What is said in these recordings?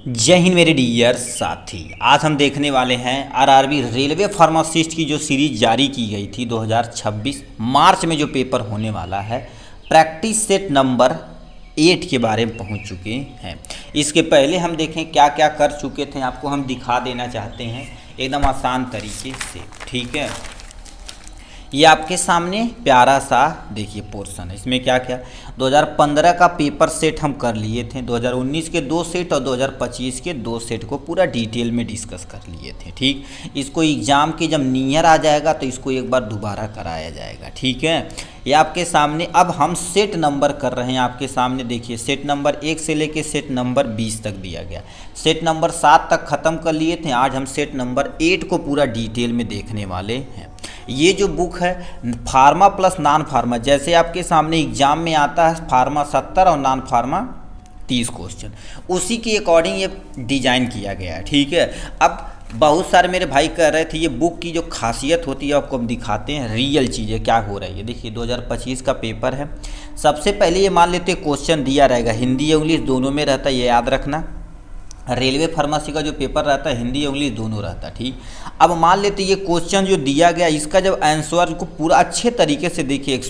जय हिंद मेरे डियर साथी। आज हम देखने वाले हैं आरआरबी रेलवे फार्मासिस्ट की जो सीरीज जारी की गई थी 2026 मार्च में जो पेपर होने वाला है, प्रैक्टिस सेट नंबर 8 के बारे में पहुंच चुके हैं। इसके पहले हम देखें क्या क्या कर चुके थे, आपको हम दिखा देना चाहते हैं एकदम आसान तरीके से। ठीक है, ये आपके सामने प्यारा सा देखिए पोर्शन है। इसमें क्या क्या 2015 का पेपर सेट हम कर लिए थे, 2019 के 2 सेट और 2025 के 2 सेट को पूरा डिटेल में डिस्कस कर लिए थे। ठीक, इसको एग्ज़ाम के जब नियर आ जाएगा तो इसको एक बार दोबारा कराया जाएगा। ठीक है, ये आपके सामने अब हम सेट नंबर कर रहे हैं। आपके सामने देखिए सेट नंबर 1 से लेके सेट नंबर 20 तक दिया गया। सेट नंबर 7 तक ख़त्म कर लिए थे। आज हम सेट नंबर 8 को पूरा डिटेल में देखने वाले हैं। ये जो बुक है फार्मा प्लस नॉन फार्मा, जैसे आपके सामने एग्जाम में आता है फार्मा 70 और नॉन फार्मा 30 क्वेश्चन, उसी के अकॉर्डिंग ये डिज़ाइन किया गया है। ठीक है, अब बहुत सारे मेरे भाई कह रहे थे ये बुक की जो खासियत होती है आपको हम दिखाते हैं, रियल चीज़ें क्या हो रही है। देखिए 2025 का पेपर है। सबसे पहले ये मान लेते क्वेश्चन दिया रहेगा, हिंदी इंग्लिश दोनों में रहता है, ये याद रखना। रेलवे फार्मेसी का जो पेपर रहता है हिंदी इंग्लिश दोनों रहता है। ठीक, अब मान लेते ये क्वेश्चन जो दिया गया इसका जब आंसर को पूरा अच्छे तरीके से देखिए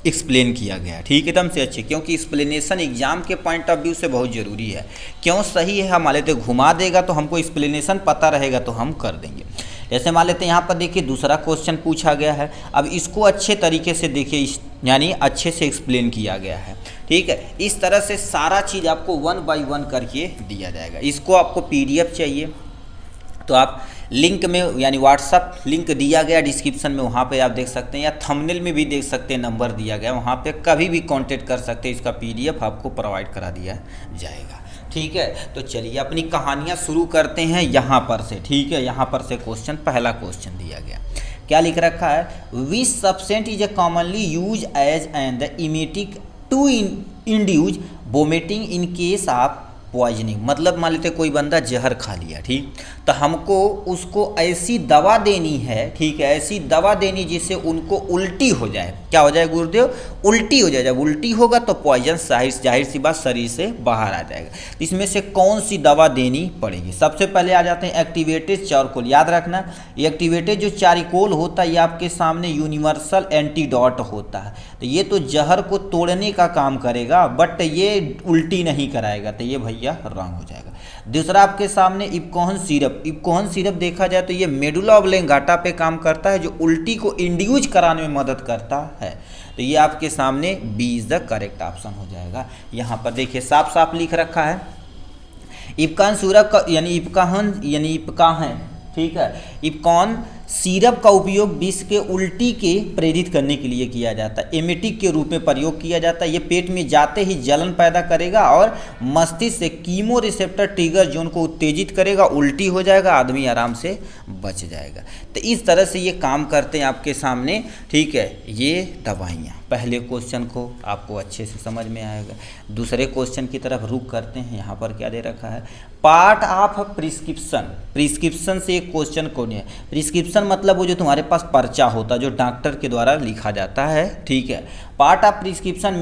एक्सप्लेन किया गया। ठीक, एकदम से अच्छे, क्योंकि एक्सप्लेनेशन एग्जाम के पॉइंट ऑफ व्यू से बहुत ज़रूरी है। क्यों सही है, हम मान लेते घुमा देगा तो हमको एक्सप्लेनेशन पता रहेगा तो हम कर देंगे। जैसे मान लेते हैं यहाँ पर देखिए दूसरा क्वेश्चन पूछा गया है, अब इसको अच्छे तरीके से देखिए, यानी अच्छे से एक्सप्लेन किया गया है। ठीक है, इस तरह से सारा चीज़ आपको 1 बाय 1 करके दिया जाएगा। इसको आपको PDF चाहिए तो आप लिंक में यानी व्हाट्सअप लिंक दिया गया डिस्क्रिप्शन में, वहाँ पे आप देख सकते हैं, या थंबनेल में भी देख सकते हैं, नंबर दिया गया वहाँ पे कभी भी कांटेक्ट कर सकते हैं। इसका PDF आपको प्रोवाइड करा दिया जाएगा। ठीक है, तो चलिए अपनी कहानियाँ शुरू करते हैं यहाँ पर से। ठीक है, यहाँ पर से क्वेश्चन, पहला क्वेश्चन दिया गया, क्या लिख रखा है, which substance is a commonly use as and the emetic to induce vomiting in case of poisoning. मतलब मान लेते कोई बंदा जहर खा लिया, ठीक, तो हमको उसको ऐसी दवा देनी है, ठीक है, ऐसी दवा देनी जिससे उनको उल्टी हो जाए। क्या हो जाए गुरुदेव? उल्टी हो जाए। जब उल्टी होगा तो पॉइजन जाहिर सी बात शरीर से बाहर आ जाएगा। इसमें से कौन सी दवा देनी पड़ेगी? सबसे पहले आ जाते हैं एक्टिवेटेड चारकोल। याद रखना ये एक्टिवेटेड जो चारकोल होता है ये आपके सामने यूनिवर्सल एंटीडोट होता है। तो ये तो जहर को तोड़ने का काम करेगा बट ये उल्टी नहीं कराएगा, तो ये भैया रॉन्ग हो जाएगा। दूसरा आपके सामने इपकोहन सिरप। इपकोहन सिरप देखा जाए तो ये मेडुला ऑब्लेंगाटा पे काम करता है, जो उल्टी को इंड्यूज कराने में मदद करता है। तो ये आपके सामने B is the correct option हो जाएगा। यहाँ पर देखिए साफ साफ लिख रखा है इपकान सिरप का यानी इपकाहन, ठीक है, इपकॉन सिरप का उपयोग विष के उल्टी के प्रेरित करने के लिए किया जाता है। एमेटिक के रूप में प्रयोग किया जाता है। ये पेट में जाते ही जलन पैदा करेगा और मस्तिष्क से कीमो रिसेप्टर ट्रिगर जोन को उत्तेजित करेगा, उल्टी हो जाएगा, आदमी आराम से बच जाएगा। तो इस तरह से ये काम करते हैं आपके सामने। ठीक है, ये दवाइयाँ, पहले क्वेश्चन को आपको अच्छे से समझ में आएगा। दूसरे क्वेश्चन की तरफ रुख करते हैं। यहाँ पर क्या दे रखा है, पार्ट ऑफ प्रिस्क्रिप्शन। प्रिस्क्रिप्शन से एक क्वेश्चन कौन है? प्रिस्क्रिप्शन मतलब वो जो तुम्हारे पास पर्चा होता है जो डॉक्टर के द्वारा लिखा जाता है। ठीक है, पार्ट ऑफ प्रिस्क्रिप्शन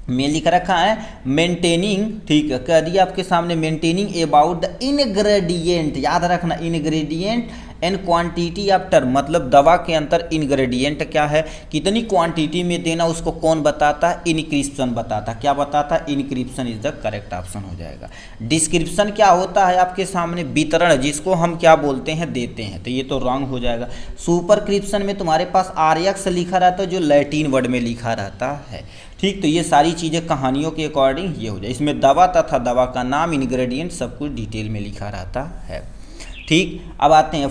में लिख रखा है मेंटेनिंग। ठीक है, कह दिया आपके सामने मेंटेनिंग अबाउट द इनग्रेडिएंट। याद रखना ingredient and quantity of term, मतलब दवा के अंदर इनग्रेडिएंट क्या है, कितनी क्वांटिटी में देना, उसको कौन बताता है? इनक्रिप्शन बताता। क्या बताता है? Encryption is the correct option हो जाएगा। डिस्क्रिप्शन क्या होता है आपके सामने? वितरण, जिसको हम क्या बोलते हैं? देते हैं। तो ये तो रॉन्ग हो जाएगा। सुपरक्रिप्शन में तुम्हारे पास RX लिखा रहता है जो लैटिन वर्ड में लिखा रहता है। ठीक, तो ये सारी चीज़ें कहानियों के अकॉर्डिंग ये हो जाए। इसमें दवा तथा दवा का नाम, इन्ग्रेडिएंट सब कुछ डिटेल में लिखा रहता है। ठीक, अब आते हैं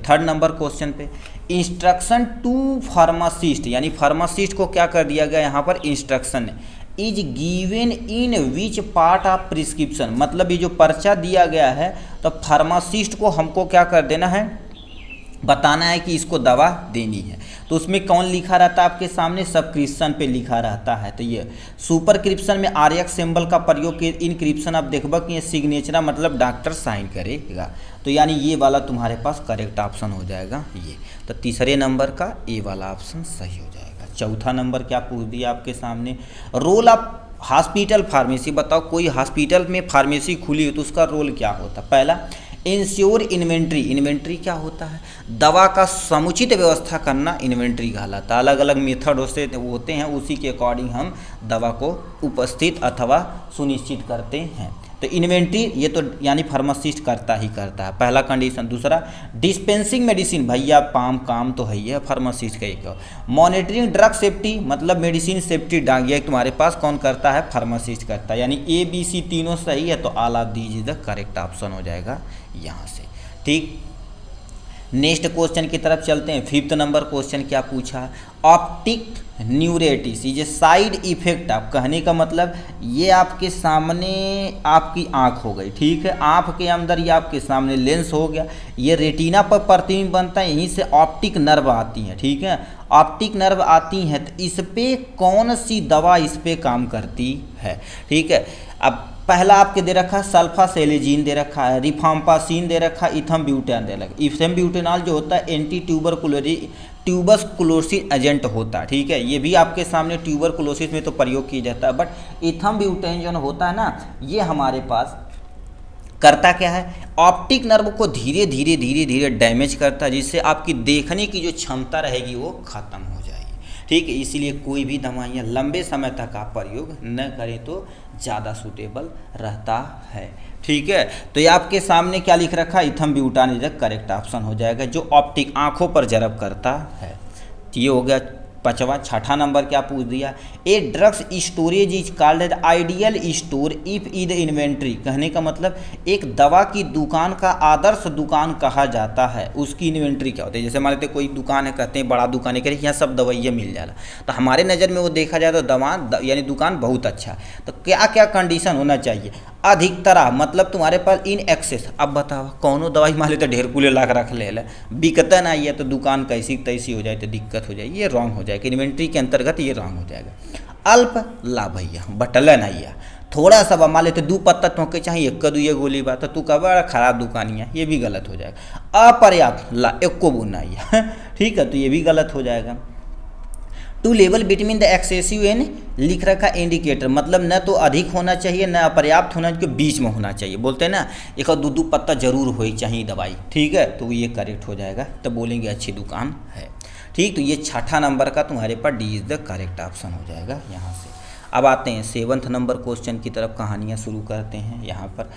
थर्ड नंबर क्वेश्चन पे। इंस्ट्रक्शन टू फार्मासिस्ट, यानी फार्मासिस्ट को क्या कर दिया गया यहाँ पर? Instruction is given in which part of prescription. मतलब ये जो पर्चा दिया गया है तो फार्मासिस्ट को हमको क्या कर देना है? बताना है कि इसको दवा देनी है। तो उसमें कौन लिखा रहता है आपके सामने? सबक्रिप्शन पे लिखा रहता है। तो ये सुपरक्रिप्शन में RX सिंबल का प्रयोग के इनक्रिप्शन आप देखबा कि ये सिग्नेचर मतलब डॉक्टर साइन करेगा। तो यानी ये वाला तुम्हारे पास करेक्ट ऑप्शन हो जाएगा ये। तो तीसरे नंबर का ए वाला ऑप्शन सही हो जाएगा। चौथा नंबर क्या पूछ दिया आपके सामने, रोल ऑफ हॉस्पिटल फार्मेसी, बताओ कोई हॉस्पिटल में फार्मेसी खुली हो तो उसका रोल क्या होता है? पहला, इंश्योर इन्वेंट्री, इन्वेंट्री क्या होता है? दवा का समुचित व्यवस्था करना इन्वेंट्री कहलाता है। अलग अलग मेथड होते हैं, उसी के अकॉर्डिंग हम दवा को उपस्थित अथवा सुनिश्चित करते हैं। तो इन्वेंट्री ये तो यानी फार्मासिस्ट करता ही करता है, पहला कंडीशन। दूसरा, डिस्पेंसिंग मेडिसिन, भैया काम तो है ही है फार्मासिस्ट का एक। मॉनिटरिंग ड्रग सेफ्टी, मतलब मेडिसिन सेफ्टी ये तुम्हारे पास कौन करता है? फार्मासिस्ट करता है। यानी ए बी सी तीनों सही है तो all of these is the correct option हो जाएगा यहाँ से। ठीक, नेक्स्ट क्वेश्चन की तरफ चलते हैं। 5th नंबर क्वेश्चन क्या पूछा? Optic neuritis is a side effect of, कहने का मतलब ये आपके सामने आपकी आंख हो गई, ठीक है, आंख के अंदर ये आपके सामने लेंस हो गया, ये रेटिना पर प्रतिबिंब बनता है, यहीं से ऑप्टिक नर्व आती है, ठीक है, ऑप्टिक नर्व आती हैं तो इस पे कौन सी दवा इस पे काम करती है? ठीक है, अब पहला आपके दे रखा है सल्फासेलेजीन दे रखा है, रिफाम्पासिन दे रखा है, इथम्ब्यूटेन दे रखा है। इथम्ब्यूटेनॉल जो होता है एंटी ट्यूबरकुलोसिस एजेंट होता है, ठीक है, ये भी आपके सामने ट्यूबरकुलोसिस में तो प्रयोग किया जाता है। बट इथम्ब्यूटेन जो होता है ना, ये हमारे पास करता क्या है? ऑप्टिक नर्व को धीरे धीरे डैमेज करता है, जिससे आपकी देखने की जो क्षमता रहेगी वो खत्म हो जाएगी। ठीक है, इसीलिए कोई भी दवाइयाँ लंबे समय तक आप प्रयोग न करें तो ज़्यादा सूटेबल रहता है। ठीक है, तो ये आपके सामने क्या लिख रखा है? इथम्ब्यूटान इज द करेक्ट ऑप्शन हो जाएगा, जो ऑप्टिक आंखों पर जरब करता है। ये हो गया 5वां। 6ठा नंबर क्या पूछ दिया? A drugs storage is called as ideal store if in inventory, कहने का मतलब एक दवा की दुकान का आदर्श दुकान कहा जाता है, उसकी इन्वेंट्री क्या होती है? जैसे हमारे कोई दुकान है, कहते हैं बड़ा दुकान है, कह रहे यहाँ सब दवाइयाँ मिल जाला, तो हमारे नज़र में वो देखा जाए तो यानी दुकान बहुत अच्छा। तो क्या क्या कंडीशन होना चाहिए? अधिकतरा, मतलब तुम्हारे पास इन एक्सेस। अब बताओ कौनो दवाई मान ले तो ढेर कुले लाख रख ले, बिकता नहीं है तो दुकान कैसी तैसी हो जाए तो दिक्कत हो जाए, ये रॉन्ग हो जाएगा, इन्वेंट्री के अंतर्गत ये रॉन्ग हो जाएगा। अल्प लाभ भैया, बटला नहीं है, थोड़ा सा मान लेते 2 पत्ता तोके चाहिए, 1-2 गोली बात तो तू का बड़ा खराब दुकानिया, ये भी गलत हो जाएगा। अपर्याप्त ला 1 बूंद नहीं है, ठीक है, तो ये भी गलत हो जाएगा। To level between the excessive and लिख रखा इंडिकेटर, मतलब न तो अधिक होना चाहिए न अपर्याप्त होना चाहिए, बीच में होना चाहिए। बोलते हैं ना 1-2 पत्ता जरूर हो चाहिए दवाई, ठीक है, तो ये करेक्ट हो जाएगा, तब बोलेंगे अच्छी दुकान है। ठीक, तो ये 6ठा नंबर का तुम्हारे पास D is the correct option हो जाएगा यहाँ से। अब आते हैं 7th नंबर क्वेश्चन की तरफ, कहानियाँ शुरू करते हैं यहाँ पर।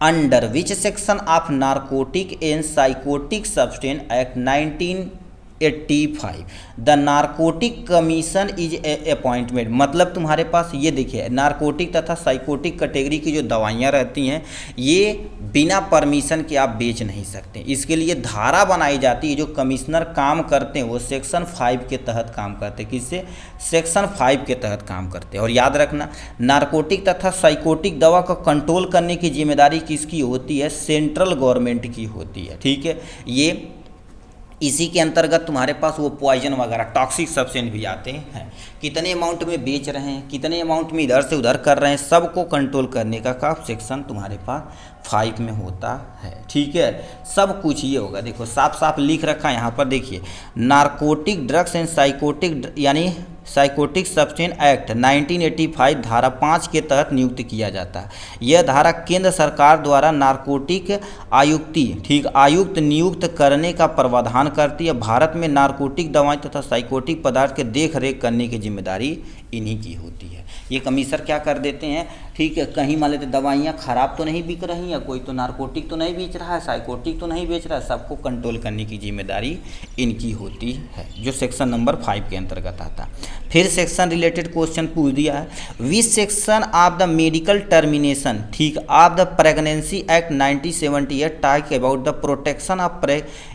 Under which section of narcotic and psychotic substance act 1985 the narcotic commission is appointment, मतलब तुम्हारे पास ये देखिए नारकोटिक तथा साइकोटिक कैटेगरी की जो दवाइयाँ रहती हैं ये बिना परमिशन के आप बेच नहीं सकते, इसके लिए धारा बनाई जाती है। जो कमिश्नर काम करते हैं वो सेक्शन 5 के तहत काम करते हैं। किससे? सेक्शन 5 के तहत काम करते हैं। और याद रखना नारकोटिक तथा साइकोटिक दवा को कंट्रोल करने की जिम्मेदारी किसकी होती है? सेंट्रल गवर्नमेंट की होती है। ठीक है, ये इसी के अंतर्गत तुम्हारे पास वो पॉइजन वगैरह टॉक्सिक सब्सटेंस भी आते हैं, कितने अमाउंट में बेच रहे हैं, कितने अमाउंट में इधर से उधर कर रहे हैं, सबको कंट्रोल करने का सेक्शन तुम्हारे पास 5 में होता है। ठीक है, सब कुछ ये होगा, देखो साफ साफ लिख रखा है यहाँ पर, देखिए नारकोटिक ड्रग्स एंड साइकोटिक यानी साइकोटिक सब्सटेंस एक्ट 1985 धारा 5 के तहत नियुक्त किया जाता है। यह धारा केंद्र सरकार द्वारा नारकोटिक आयुक्त नियुक्त करने का प्रावधान करती है। भारत में नारकोटिक दवाएं तथा साइकोटिक पदार्थ के देख रेख करने की जिम्मेदारी इन्हीं की होती है। ये कमिश्नर क्या कर देते हैं? ठीक है, कहीं मान लेते दवाइयाँ खराब तो नहीं बिक रही हैं, कोई तो नारकोटिक तो नहीं बेच रहा है, साइकोटिक तो नहीं बेच रहा है, सबको कंट्रोल करने की जिम्मेदारी इनकी होती है, जो सेक्शन नंबर 5 के अंतर्गत आता है। फिर सेक्शन रिलेटेड क्वेश्चन पूछ दिया है, which section of the medical termination ठीक of the pregnancy act 1978 talk about the protection of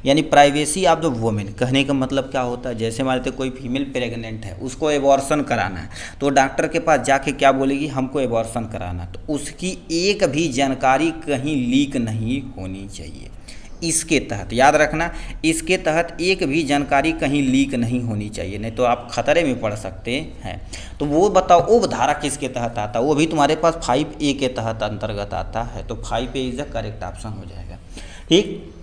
यानी प्राइवेसी ऑफ द वुमेन, कहने का मतलब क्या होता है? जैसे मान लेते कोई फीमेल प्रेग्नेंट है, उसको एबॉर्शन कराना है, तो डॉक्टर के पास जाके क्या बोलेगी? हमको एबॉर्शन कराना, तो उसकी एक भी जानकारी कहीं लीक नहीं होनी चाहिए। इसके तहत याद रखना, इसके तहत एक भी जानकारी कहीं लीक नहीं होनी चाहिए, नहीं तो आप खतरे में पड़ सकते हैं। तो वो बताओ वो धारा किसके तहत आता है? वो भी तुम्हारे पास 5A के तहत अंतर्गत आता है, तो 5A is the correct option हो जाएगा। ठीक,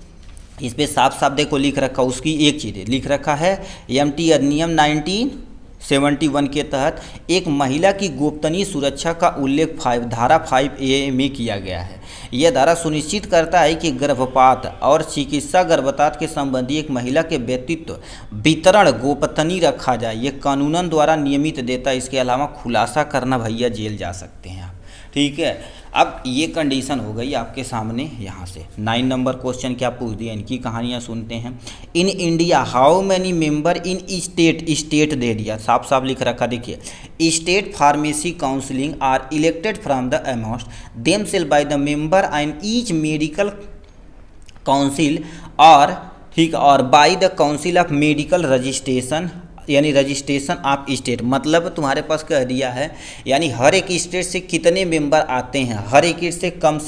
इस पर साफ साफ देखो लिख रखा, उसकी एक चीज़ लिख रखा है MT अधिनियम 71 के तहत एक महिला की गोपनीय सुरक्षा का उल्लेख धारा 5A में किया गया है। यह धारा सुनिश्चित करता है कि गर्भपात और चिकित्सा गर्भपात के संबंधी एक महिला के व्यक्तित्व वितरण गोपनीय रखा जाए, यह कानूनन द्वारा नियमित देता है। इसके अलावा खुलासा करना भैया जेल जा सकते हैं आप, ठीक है। अब ये कंडीशन हो गई आपके सामने। यहाँ से 9 नंबर क्वेश्चन क्या पूछ दिया, इनकी कहानियाँ सुनते हैं। In India how many member in state दे दिया, साफ साफ लिख रखा, देखिए state pharmacy counselling are elected from the amongst themselves by the member and each medical council और ठीक और by the council of medical registration, यानी रजिस्ट्रेशन ऑफ स्टेट, मतलब तुम्हारे पास कह दिया है यानी हर एक स्टेट से कितने मेंबर आते हैं, हर एक से कम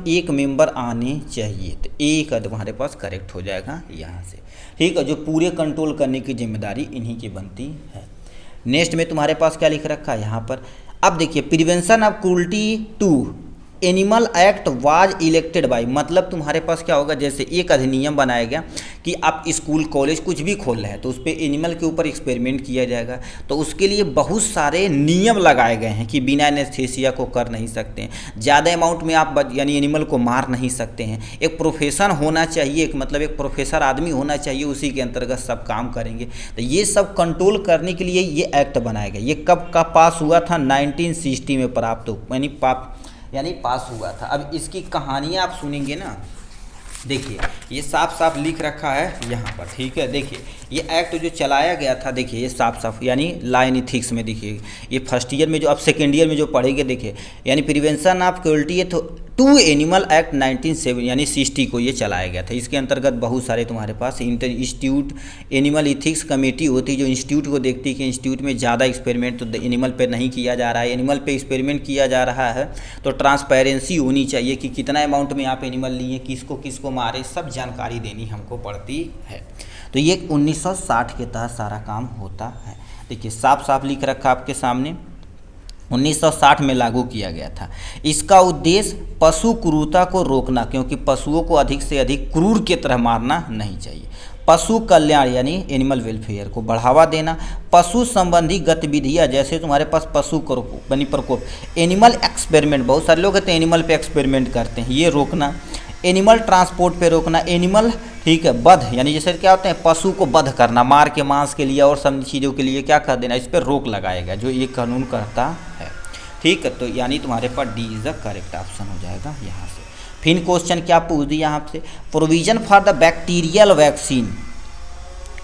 एक मेंबर आने चाहिए। तो एक तुम्हारे पास करेक्ट हो जाएगा यहाँ से, ठीक है। जो पूरे कंट्रोल करने की जिम्मेदारी इन्हीं की बनती है। नेक्स्ट में तुम्हारे पास क्या लिख रखा है यहाँ पर, अब देखिए prevention of cruelty to animal act was elected by, मतलब तुम्हारे पास क्या होगा, जैसे एक अधिनियम बनाया गया कि आप स्कूल कॉलेज कुछ भी खोल रहे हैं तो उस पर एनिमल के ऊपर एक्सपेरिमेंट किया जाएगा, तो उसके लिए बहुत सारे नियम लगाए गए हैं कि बिना एनेस्थीसिया को कर नहीं सकते हैं, ज़्यादा अमाउंट में आप यानी एनिमल को मार नहीं सकते हैं, एक प्रोफेशन होना चाहिए, मतलब एक प्रोफेसर आदमी होना चाहिए, उसी के अंतर्गत सब काम करेंगे। तो ये सब कंट्रोल करने के लिए ये एक्ट बनाया गया। ये कब का पास हुआ था, 1960 में प्राप्त यानी पास हुआ था। अब इसकी कहानियाँ आप सुनेंगे ना, देखिए ये साफ साफ लिख रखा है यहाँ पर, ठीक है। देखिए ये एक्ट जो चलाया गया था, देखिए ये साफ साफ यानी लॉ एंड एथिक्स में, देखिए ये फर्स्ट ईयर में जो अब सेकेंड ईयर में जो पढ़ेंगे, देखिए यानी prevention of cruelty to animal act 1960 यानी 60 को ये चलाया गया था। इसके अंतर्गत बहुत सारे तुम्हारे पास इंस्टीट्यूट एनिमल इथिक्स कमेटी होती है जो इंस्टीट्यूट को देखती है कि इंस्टीट्यूट में ज़्यादा एक्सपेरिमेंट तो एनिमल पे नहीं किया जा रहा है, एनिमल पे एक्सपेरिमेंट किया जा रहा है तो ट्रांसपेरेंसी होनी चाहिए कि कितना अमाउंट में आप एनिमल लिए, किसको किसको मारे, सब जानकारी देनी हमको पड़ती है। तो ये 1960 के तहत सारा काम होता है। देखिए साफ साफ लिख रखा आपके सामने, 1960 में लागू किया गया था। इसका उद्देश्य पशु क्रूरता को रोकना, क्योंकि पशुओं को अधिक से अधिक क्रूर की तरह मारना नहीं चाहिए। पशु कल्याण यानी एनिमल वेलफेयर को बढ़ावा देना। पशु संबंधी गतिविधियाँ जैसे तुम्हारे पास पशु बनी प्रकोप, एनिमल एक्सपेरिमेंट, बहुत सारे लोग कहते हैं एनिमल पे एक्सपेरिमेंट करते हैं, ये रोकना। एनिमल ट्रांसपोर्ट पे रोकना, एनिमल ठीक है वध यानी जैसे क्या होते हैं पशु को वध करना, मार के मांस के लिए और सब चीज़ों के लिए क्या कर देना, इस पर रोक लगाएगा जो ये कानून करता है, ठीक है। तो यानी तुम्हारे पास D is the correct option हो जाएगा यहाँ से। फिर क्वेश्चन क्या पूछ दिया आपसे, provision for the bacterial vaccine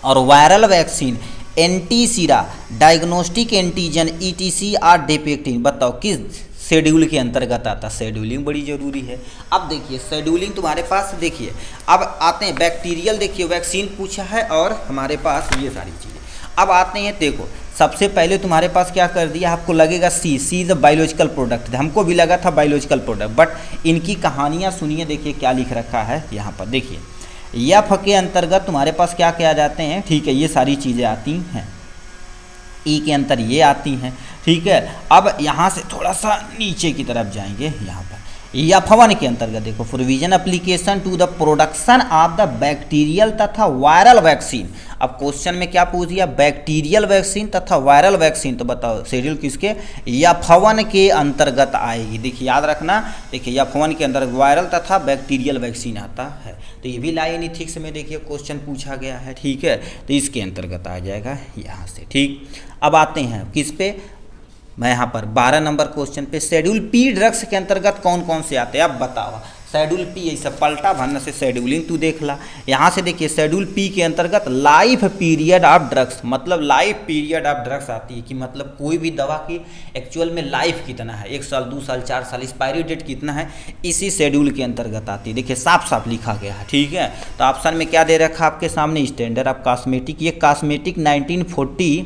और viral vaccine antisera diagnostic antigen ETC are defective, बताओ किस शेड्यूल के अंतर्गत आता। शेड्यूलिंग बड़ी ज़रूरी है। अब देखिए शेड्यूलिंग तुम्हारे पास, देखिए अब आते हैं बैक्टीरियल, देखिए वैक्सीन पूछा है और हमारे पास ये सारी चीज़ें। अब आते हैं, देखो सबसे पहले तुम्हारे पास क्या कर दिया, आपको लगेगा सी इज अ बायोलॉजिकल प्रोडक्ट, हमको भी लगा था बायोलॉजिकल प्रोडक्ट, बट इनकी कहानियाँ सुनिए, देखिए क्या लिख रखा है यहाँ पर। देखिए यफ के अंतर्गत तुम्हारे पास क्या क्या आ जाते हैं, ठीक है, ये सारी चीज़ें आती हैं, ई के अंतर ये आती हैं, ठीक है। अब यहाँ से थोड़ा सा नीचे की तरफ जाएंगे, यहाँ पर यफ1 के अंतर्गत देखो provision application to the production of the bacterial तथा वायरल वैक्सीन। अब क्वेश्चन में क्या पूछ दिया, बैक्टीरियल वैक्सीन तथा वायरल वैक्सीन, तो बताओ शेड्यूल किसके, यफ1 के अंतर्गत आएगी। देखिए याद रखना, देखिए यफ1 के अंदर वायरल तथा बैक्टीरियल वैक्सीन आता है, तो ये भी लॉ एंड एथिक्स में देखिए क्वेश्चन पूछा गया है, ठीक है, तो इसके अंतर्गत आ जाएगा यहाँ से, ठीक। अब आते हैं किस पे, मैं यहाँ पर 12 नंबर क्वेश्चन पे, शेड्यूल पी ड्रग्स के अंतर्गत कौन कौन से आते हैं, अब बताओ। शेड्यूल पी ऐसा पलटा भरने से शेड्यूलिंग तू देख ला। यहाँ से देखिए शेड्यूल पी के अंतर्गत लाइफ पीरियड ऑफ ड्रग्स, मतलब लाइफ पीरियड ऑफ ड्रग्स आती है कि मतलब कोई भी दवा की एक्चुअल में लाइफ कितना है, 1 साल 2 साल 4 साल, एक्सपायरी डेट कितना है, इसी शेड्यूल के अंतर्गत आती है। देखिए साफ साफ लिखा गया है, ठीक है। तो ऑप्शन में क्या दे रखा आपके सामने, स्टैंडर्ड ऑफ कॉस्मेटिक, ये कॉस्मेटिक 1940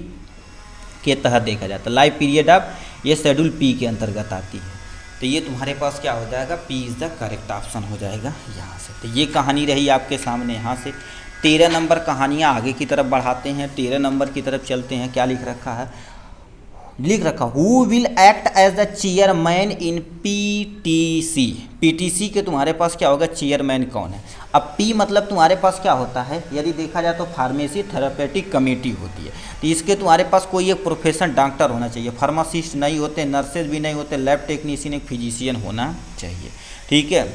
के तहत देखा जाता है। लाइफ पीरियड ऑफ ये शेड्यूल पी के अंतर्गत आती है, तो ये तुम्हारे पास क्या हो जाएगा, P is the correct option हो जाएगा यहाँ से। तो ये कहानी रही आपके सामने। यहाँ से 13 नंबर कहानियाँ आगे की तरफ बढ़ाते हैं, 13 नंबर की तरफ चलते हैं। क्या लिख रखा है, लिख रखा who will act as the chairman in PTC. PTC के तुम्हारे पास क्या होगा, चेयरमैन कौन है। अब पी मतलब तुम्हारे पास क्या होता है, यदि देखा जाए तो फार्मेसी थेरेपेटिक कमेटी होती है। तो इसके तुम्हारे पास कोई एक प्रोफेशन डॉक्टर होना चाहिए, फार्मासिस्ट नहीं होते, नर्सेज भी नहीं होते, लैब टेक्नीशियन एक फिजिशियन होना चाहिए, ठीक है।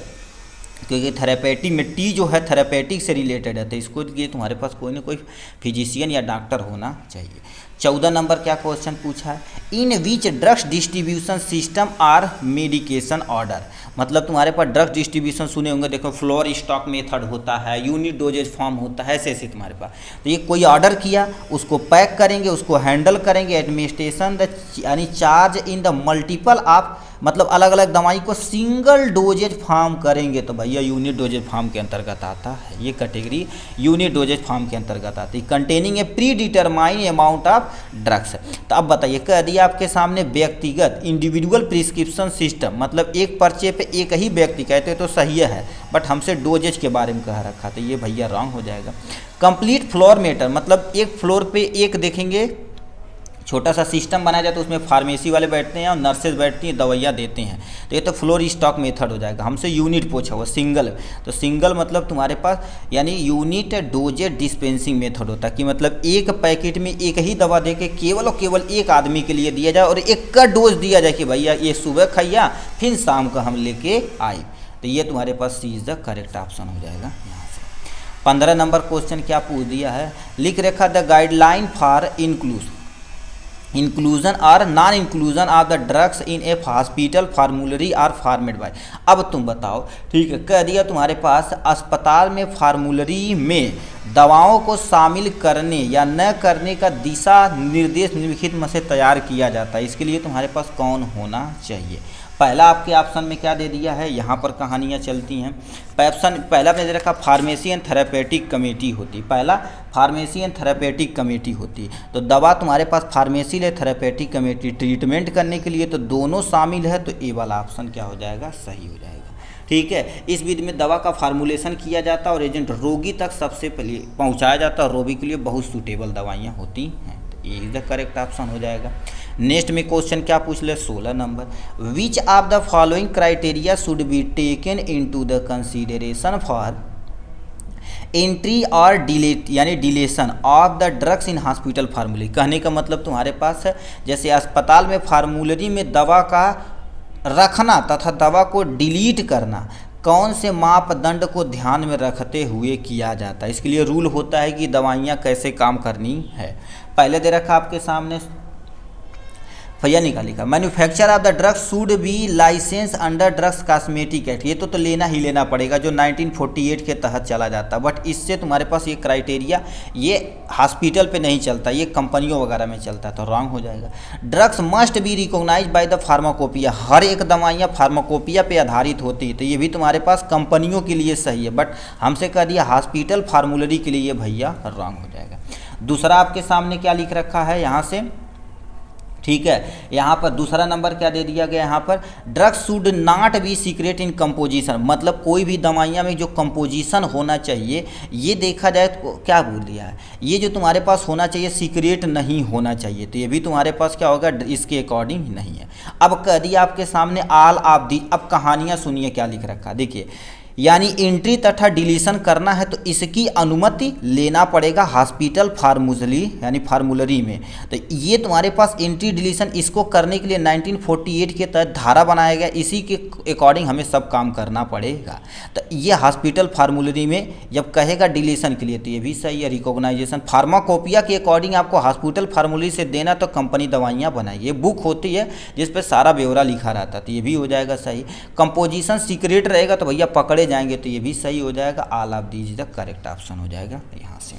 क्योंकि थेरेपेटी में टी जो है थेरेपेटिक से रिलेटेड है, तो इसको ये तुम्हारे पास कोई ना कोई फिजिशियन या डॉक्टर होना चाहिए। 14 नंबर क्या क्वेश्चन पूछा है, in which drugs distribution system are medication order. मतलब तुम्हारे पास ड्रग्स डिस्ट्रीब्यूशन सुने होंगे, देखो फ्लोर स्टॉक मेथड होता है, यूनिट डोजेज फॉर्म होता है, ऐसे ऐसे तुम्हारे पास। तो ये कोई ऑर्डर किया, उसको पैक करेंगे, उसको हैंडल करेंगे, एडमिनिस्ट्रेशन यानी चार्ज इन द मल्टीपल आप मतलब अलग अलग दवाई को सिंगल डोजेज फार्म करेंगे, तो भैया यूनिट डोजेज फार्म के अंतर्गत आता है। ये कैटेगरी यूनिट डोजेज फार्म के अंतर्गत आती है। Containing A pre determine amount of drugs. तो अब बताइए, कह दिया आपके सामने व्यक्तिगत इंडिविजुअल प्रिस्क्रिप्शन सिस्टम, मतलब एक पर्चे पे एक ही व्यक्ति कहते तो सही है, बट हमसे डोजेज के बारे में कह रखा, तो ये भैया रॉन्ग हो जाएगा। कंप्लीट फ्लोर मेटर, मतलब एक फ्लोर पे एक देखेंगे छोटा सा सिस्टम बनाया जाए, तो उसमें फार्मेसी वाले बैठते हैं और नर्सेज बैठती हैं, दवाइयाँ देते हैं, तो ये तो फ्लोर स्टॉक मेथड हो जाएगा। हमसे यूनिट पूछा हुआ सिंगल, तो सिंगल मतलब तुम्हारे पास यानी यूनिट डोजेज डिस्पेंसिंग मेथड होता है कि मतलब एक पैकेट में एक ही दवा दे के केवल और केवल एक आदमी के लिए दिया जाए और एक का डोज दिया जाए कि भैया ये सुबह खाइया फिर शाम को हम लेके आए, तो ये तुम्हारे पास सी इज़ द करेक्ट ऑप्शन हो जाएगा। यहाँ से 15 नंबर क्वेश्चन क्या पूछ दिया है, लिख रखा द गाइडलाइन फॉर इंक्लूजन और non inclusion of the drugs in a hospital formulary are format by. अब तुम बताओ, ठीक है, कह दिया तुम्हारे पास अस्पताल में फार्मूलरी में दवाओं को शामिल करने या न करने का दिशा निर्देश निम्नलिखित में से तैयार किया जाता है, इसके लिए तुम्हारे पास कौन होना चाहिए। पहला आपके ऑप्शन में क्या दे दिया है, यहाँ पर कहानियाँ चलती हैं। पहला आपने दे रखा फार्मेसी एंड थेरेपेटिक कमेटी होती, पहला फार्मेसी एंड थेरेपेटिक कमेटी होती, तो दवा तुम्हारे पास फार्मेसी ले थेरेपेटिक कमेटी ट्रीटमेंट करने के लिए, तो दोनों शामिल है, तो ए वाला ऑप्शन क्या हो जाएगा, सही हो जाएगा, ठीक है। इस विधि में दवा का फार्मूलेशन किया जाता है और एजेंट रोगी तक सबसे पहले पहुँचाया जाता है, और रोगी के लिए बहुत सूटेबल दवाइयाँ होती हैं, तो ये इज द करेक्ट ऑप्शन हो जाएगा। नेक्स्ट में क्वेश्चन क्या पूछ ले, 16 number, which of the following criteria should be taken into the consideration for entry और डिलेट यानी deletion of the drugs in hospital फार्मूलरी। कहने का मतलब तुम्हारे पास है जैसे अस्पताल में फार्मूलरी में दवा का रखना तथा दवा को डिलीट करना कौन से मापदंड को ध्यान में रखते हुए किया जाता है। इसके लिए रूल होता है कि दवाइयाँ कैसे काम करनी है। पहले दे रखा आपके सामने भैया निकालेगा, manufacture of the drugs should be license under drugs cosmetic act. ये तो लेना ही लेना पड़ेगा जो 1948 के तहत चला जाता, बट इससे तुम्हारे पास ये क्राइटेरिया ये हॉस्पिटल पे नहीं चलता, ये कंपनियों वगैरह में चलता है, तो रॉन्ग हो जाएगा। Drugs must be recognise by the pharmacopoeia, हर एक दवाइयाँ फार्माकोपिया पे आधारित होती है, तो ये भी तुम्हारे पास कंपनियों के लिए सही है, बट हमसे कह दिया हॉस्पिटल फार्मूलरी के लिए भैया रॉन्ग हो जाएगा। दूसरा आपके सामने क्या लिख रखा है यहाँ से, ठीक है, यहाँ पर दूसरा नंबर क्या दे दिया गया, यहाँ पर drugs should not be secret in composition, मतलब कोई भी दवाइयाँ में जो कंपोजिशन होना चाहिए ये देखा जाए तो क्या बोल दिया है, ये जो तुम्हारे पास होना चाहिए सीक्रेट नहीं होना चाहिए, तो ये भी तुम्हारे पास क्या होगा, इसके अकॉर्डिंग नहीं है। अब कह दिया आपके सामने ऑल ऑफ दी, अब कहानियाँ सुनिए क्या लिख रखा, देखिए यानी एंट्री तथा डिलीशन करना है तो इसकी अनुमति लेना पड़ेगा हॉस्पिटल फार्मूलरी यानी फार्मूलरी में, तो ये तुम्हारे पास एंट्री डिलीशन इसको करने के लिए 1948 के तहत धारा बनाया गया, इसी के अकॉर्डिंग हमें सब काम करना पड़ेगा। तो ये हॉस्पिटल फार्मूलरी में जब कहेगा डिलीशन के लिए तो ये भी सही है। रिकॉग्नाइजेशन फार्माकोपिया के अकॉर्डिंग आपको हॉस्पिटल फार्मूलरी से देना तो कंपनी दवाइयाँ बनाई, ये बुक होती है जिस पर सारा ब्यौरा लिखा रहता, तो ये भी हो जाएगा सही। कंपोजिशन सीक्रेट रहेगा तो भैया पकड़े जाएंगे, तो ये भी सही हो जाएगा, all of these the correct option हो जाएगा यहाँ से,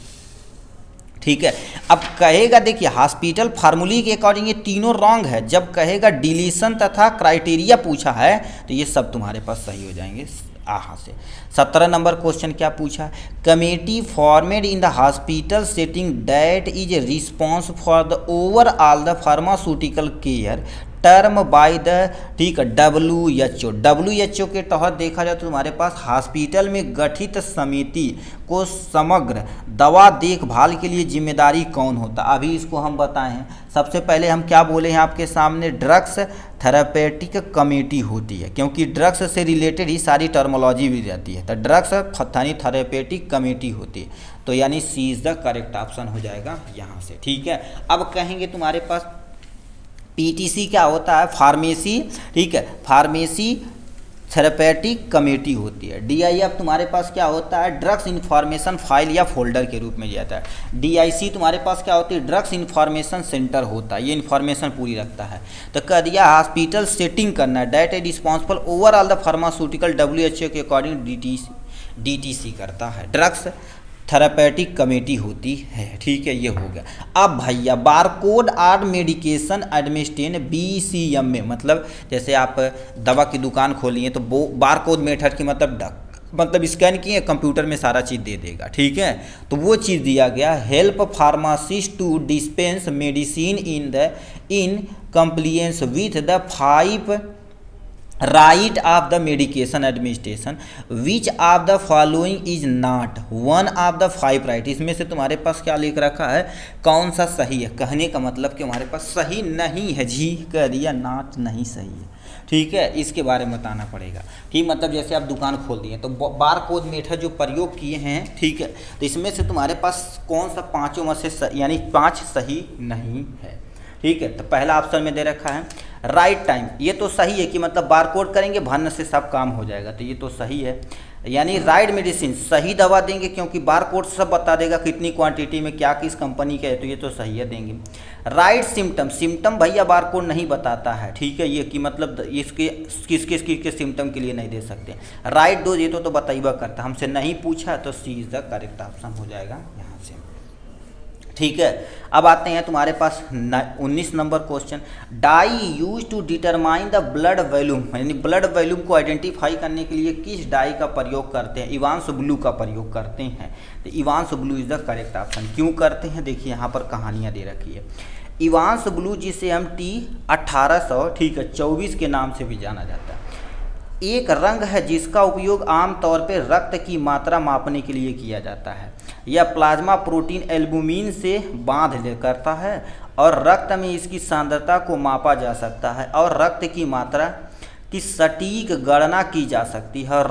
ठीक है। अब कहेगा देखिए हॉस्पिटल फार्मूलरी के अकॉर्डिंग ये तीनों रॉन्ग है, जब कहेगा डिलीशन तथा क्राइटेरिया पूछा है तो ये सब तुम्हारे पास सही हो जाएंगे यहाँ से। 17 नंबर क्वेश्चन क्या पूछा, committee formed in the hospital setting that is response for the overall the pharmaceutical care term by the ठीक WHO के तहत देखा जाए तो तुम्हारे पास हॉस्पिटल में गठित समिति को समग्र दवा देखभाल के लिए जिम्मेदारी कौन होता। अभी इसको हम बताएं। सबसे पहले हम क्या बोले हैं आपके सामने, ड्रग्स थेरापेटिक कमेटी होती है, क्योंकि ड्रग्स से रिलेटेड ही सारी टर्मोलॉजी भी रहती है। तो ड्रग्स थेरापेटिक कमेटी होती है, तो यानी सी इज द करेक्ट ऑप्शन हो जाएगा यहाँ से। ठीक है, अब कहेंगे तुम्हारे पास पीटीसी क्या होता है, फार्मेसी, ठीक है, फार्मेसी थेरापेटिक कमेटी होती है। डीआईएफ तुम्हारे पास क्या होता है, ड्रग्स इंफॉर्मेशन फाइल या फोल्डर के रूप में जाता है। डीआईसी तुम्हारे पास क्या होती है, ड्रग्स इंफॉर्मेशन सेंटर होता है, ये इंफॉर्मेशन पूरी रखता है। तो कह दिया हॉस्पिटल सेटिंग करना है, that is responsible overall the pharmaceutical WHO के अकॉर्डिंग डीटीसी करता है, ड्रग्स थेरापेटिक कमेटी होती है। ठीक है, ये हो गया। अब भैया barcode art medication administration BCM में, मतलब जैसे आप दवा की दुकान खोलिए तो वो बारकोड मेथड की मतलब स्कैन किए कंप्यूटर में सारा चीज़ दे देगा। ठीक है, तो वो चीज़ दिया गया, help pharmacist to dispense medicine in compliance with the 5 right of the medication administration which of the following is not one of the 5 right. इसमें से तुम्हारे पास क्या लिख रखा है, कौन सा सही है। कहने का मतलब कि हमारे पास सही नहीं है, जी कह दिया, नॉट नहीं सही है। ठीक है, इसके बारे में बताना पड़ेगा। ठीक, मतलब जैसे आप दुकान खोल दिए तो बार कोड मेथड जो प्रयोग किए हैं, ठीक है, तो इसमें से तुम्हारे पास कौन सा 5 में से यानी 5 सही नहीं है। ठीक है, तो पहला ऑप्शन में दे रखा है राइट टाइम, ये तो सही है कि मतलब बारकोड करेंगे भरने से सब काम हो जाएगा, तो ये तो सही है। यानी राइट मेडिसिन, सही दवा देंगे क्योंकि बारकोड सब बता देगा कितनी क्वांटिटी में क्या किस कंपनी का है, तो ये तो सही है देंगे। राइट सिम्टम भैया बारकोड नहीं बताता है। ठीक है, ये कि मतलब इसके किस सिम्टम के लिए नहीं दे सकते। राइट डोज ये तो बताइबा करता, हमसे नहीं पूछा, तो सी इज द करेक्ट ऑप्शन हो जाएगा यहाँ से। ठीक है, अब आते हैं तुम्हारे पास 19 नंबर question, dye use to determine the blood volume, यानी ब्लड वॉल्यूम को आइडेंटिफाई करने के लिए किस डाई का प्रयोग करते हैं। इवांस ब्लू का प्रयोग करते हैं, तो Evans blue is the correct option. क्यों करते हैं, देखिए यहाँ पर कहानियाँ दे रखी है। इवांस ब्लू जिसे हम T1800 ठीक है 24 के नाम से भी जाना जाता है, एक रंग है जिसका उपयोग आमतौर पर रक्त की मात्रा मापने के लिए किया जाता है। यह प्लाज्मा प्रोटीन एल्बुमिन से बांध ले करता है और रक्त में इसकी सांद्रता को मापा जा सकता है और रक्त की मात्रा की सटीक गणना की जा सकती है।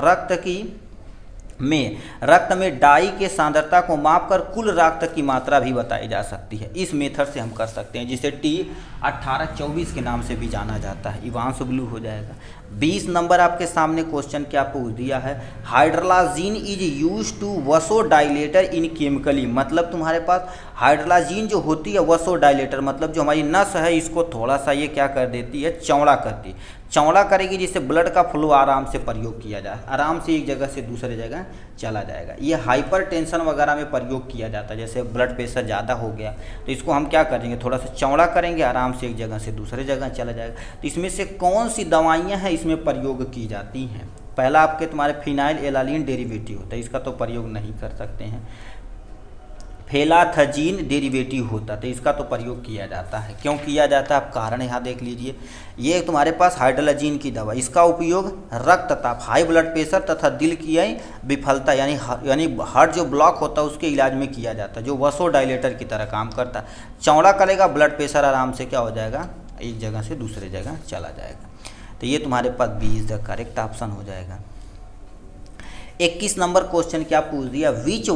रक्त में डाई के सांद्रता को मापकर कुल रक्त की मात्रा भी बताई जा सकती है। इस मेथड से हम कर सकते हैं, जिसे T1824 के नाम से भी जाना जाता है। इवांस ब्लू हो जाएगा। 20 नंबर आपके सामने क्वेश्चन क्या पूछ दिया है, hydralazine is use to vasodilator in chemically, मतलब तुम्हारे पास हाइड्रोलाजीन जो होती है वसोडाइलेटर, मतलब जो हमारी नस है इसको थोड़ा सा ये क्या कर देती है, चौड़ा करती है, चौड़ा करेगी जिससे ब्लड का फ्लो आराम से प्रयोग किया जाए, आराम से एक जगह से दूसरे जगह चला जाएगा। ये हाइपर टेंशन वगैरह में प्रयोग किया जाता है, जैसे ब्लड प्रेशर ज़्यादा हो गया तो इसको हम क्या करेंगे, थोड़ा सा चौड़ा करेंगे, आराम से एक जगह से दूसरे जगह चला जाएगा। तो इसमें से कौन सी दवाइयाँ हैं इसमें प्रयोग की जाती हैं। पहला आपके तुम्हारे फिनाइल एलानिन डेरिवेटिव होता है, इसका तो प्रयोग नहीं कर सकते हैं। फेलाथजीन डेरिवेटिव होता है, तो इसका तो प्रयोग किया जाता है। क्यों किया जाता है, आप कारण यहाँ देख लीजिए। ये तुम्हारे पास हाइड्रोलाजीन की दवा, इसका उपयोग रक्तचाप, हाई ब्लड प्रेशर तथा दिल की विफलता यानी हार्ट जो ब्लॉक होता है उसके इलाज में किया जाता है, जो वसोडाइलेटर की तरह काम करता है। चौड़ा करेगा, ब्लड प्रेशर आराम से क्या हो जाएगा, एक जगह से दूसरे जगह चला जाएगा। तो ये तुम्हारे पास B is the correct option हो जाएगा। 21 नंबर क्वेश्चन क्या पूछ दिया, which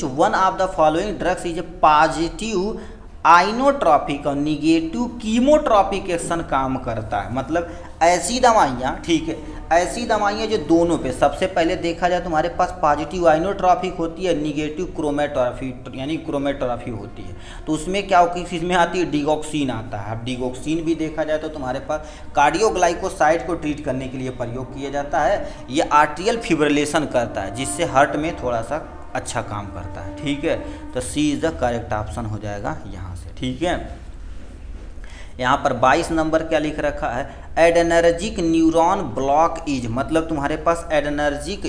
one of the following drugs is positive inotropic और निगेटिव कीमोट्रॉपिक एक्शन काम करता है। मतलब ऐसी दवाइयाँ, ठीक है, ऐसी दवाइयाँ जो दोनों पे, सबसे पहले देखा जाए तुम्हारे पास पॉजिटिव आइनोट्रॉपिक होती है, निगेटिव क्रोमेटोग्राफी यानी क्रोमेटोग्राफी होती है। तो उसमें क्या किस इसमें आती है, डिगॉक्सिन आता है। अब डिगॉक्सिन भी देखा जाए तो तुम्हारे पास कार्डियोग्लाइकोसाइड को ट्रीट करने के लिए प्रयोग किया जाता है। ये आर्टियल फिब्रिलेशन करता है, जिससे हार्ट में थोड़ा सा अच्छा काम करता है। ठीक है, तो सी इज द करेक्ट ऑप्शन हो जाएगा यहाँ से। ठीक है, यहाँ पर 22 नंबर क्या लिख रखा है, एडेनर्जिक न्यूरॉन ब्लॉक इज, मतलब तुम्हारे पास एडेनर्जिक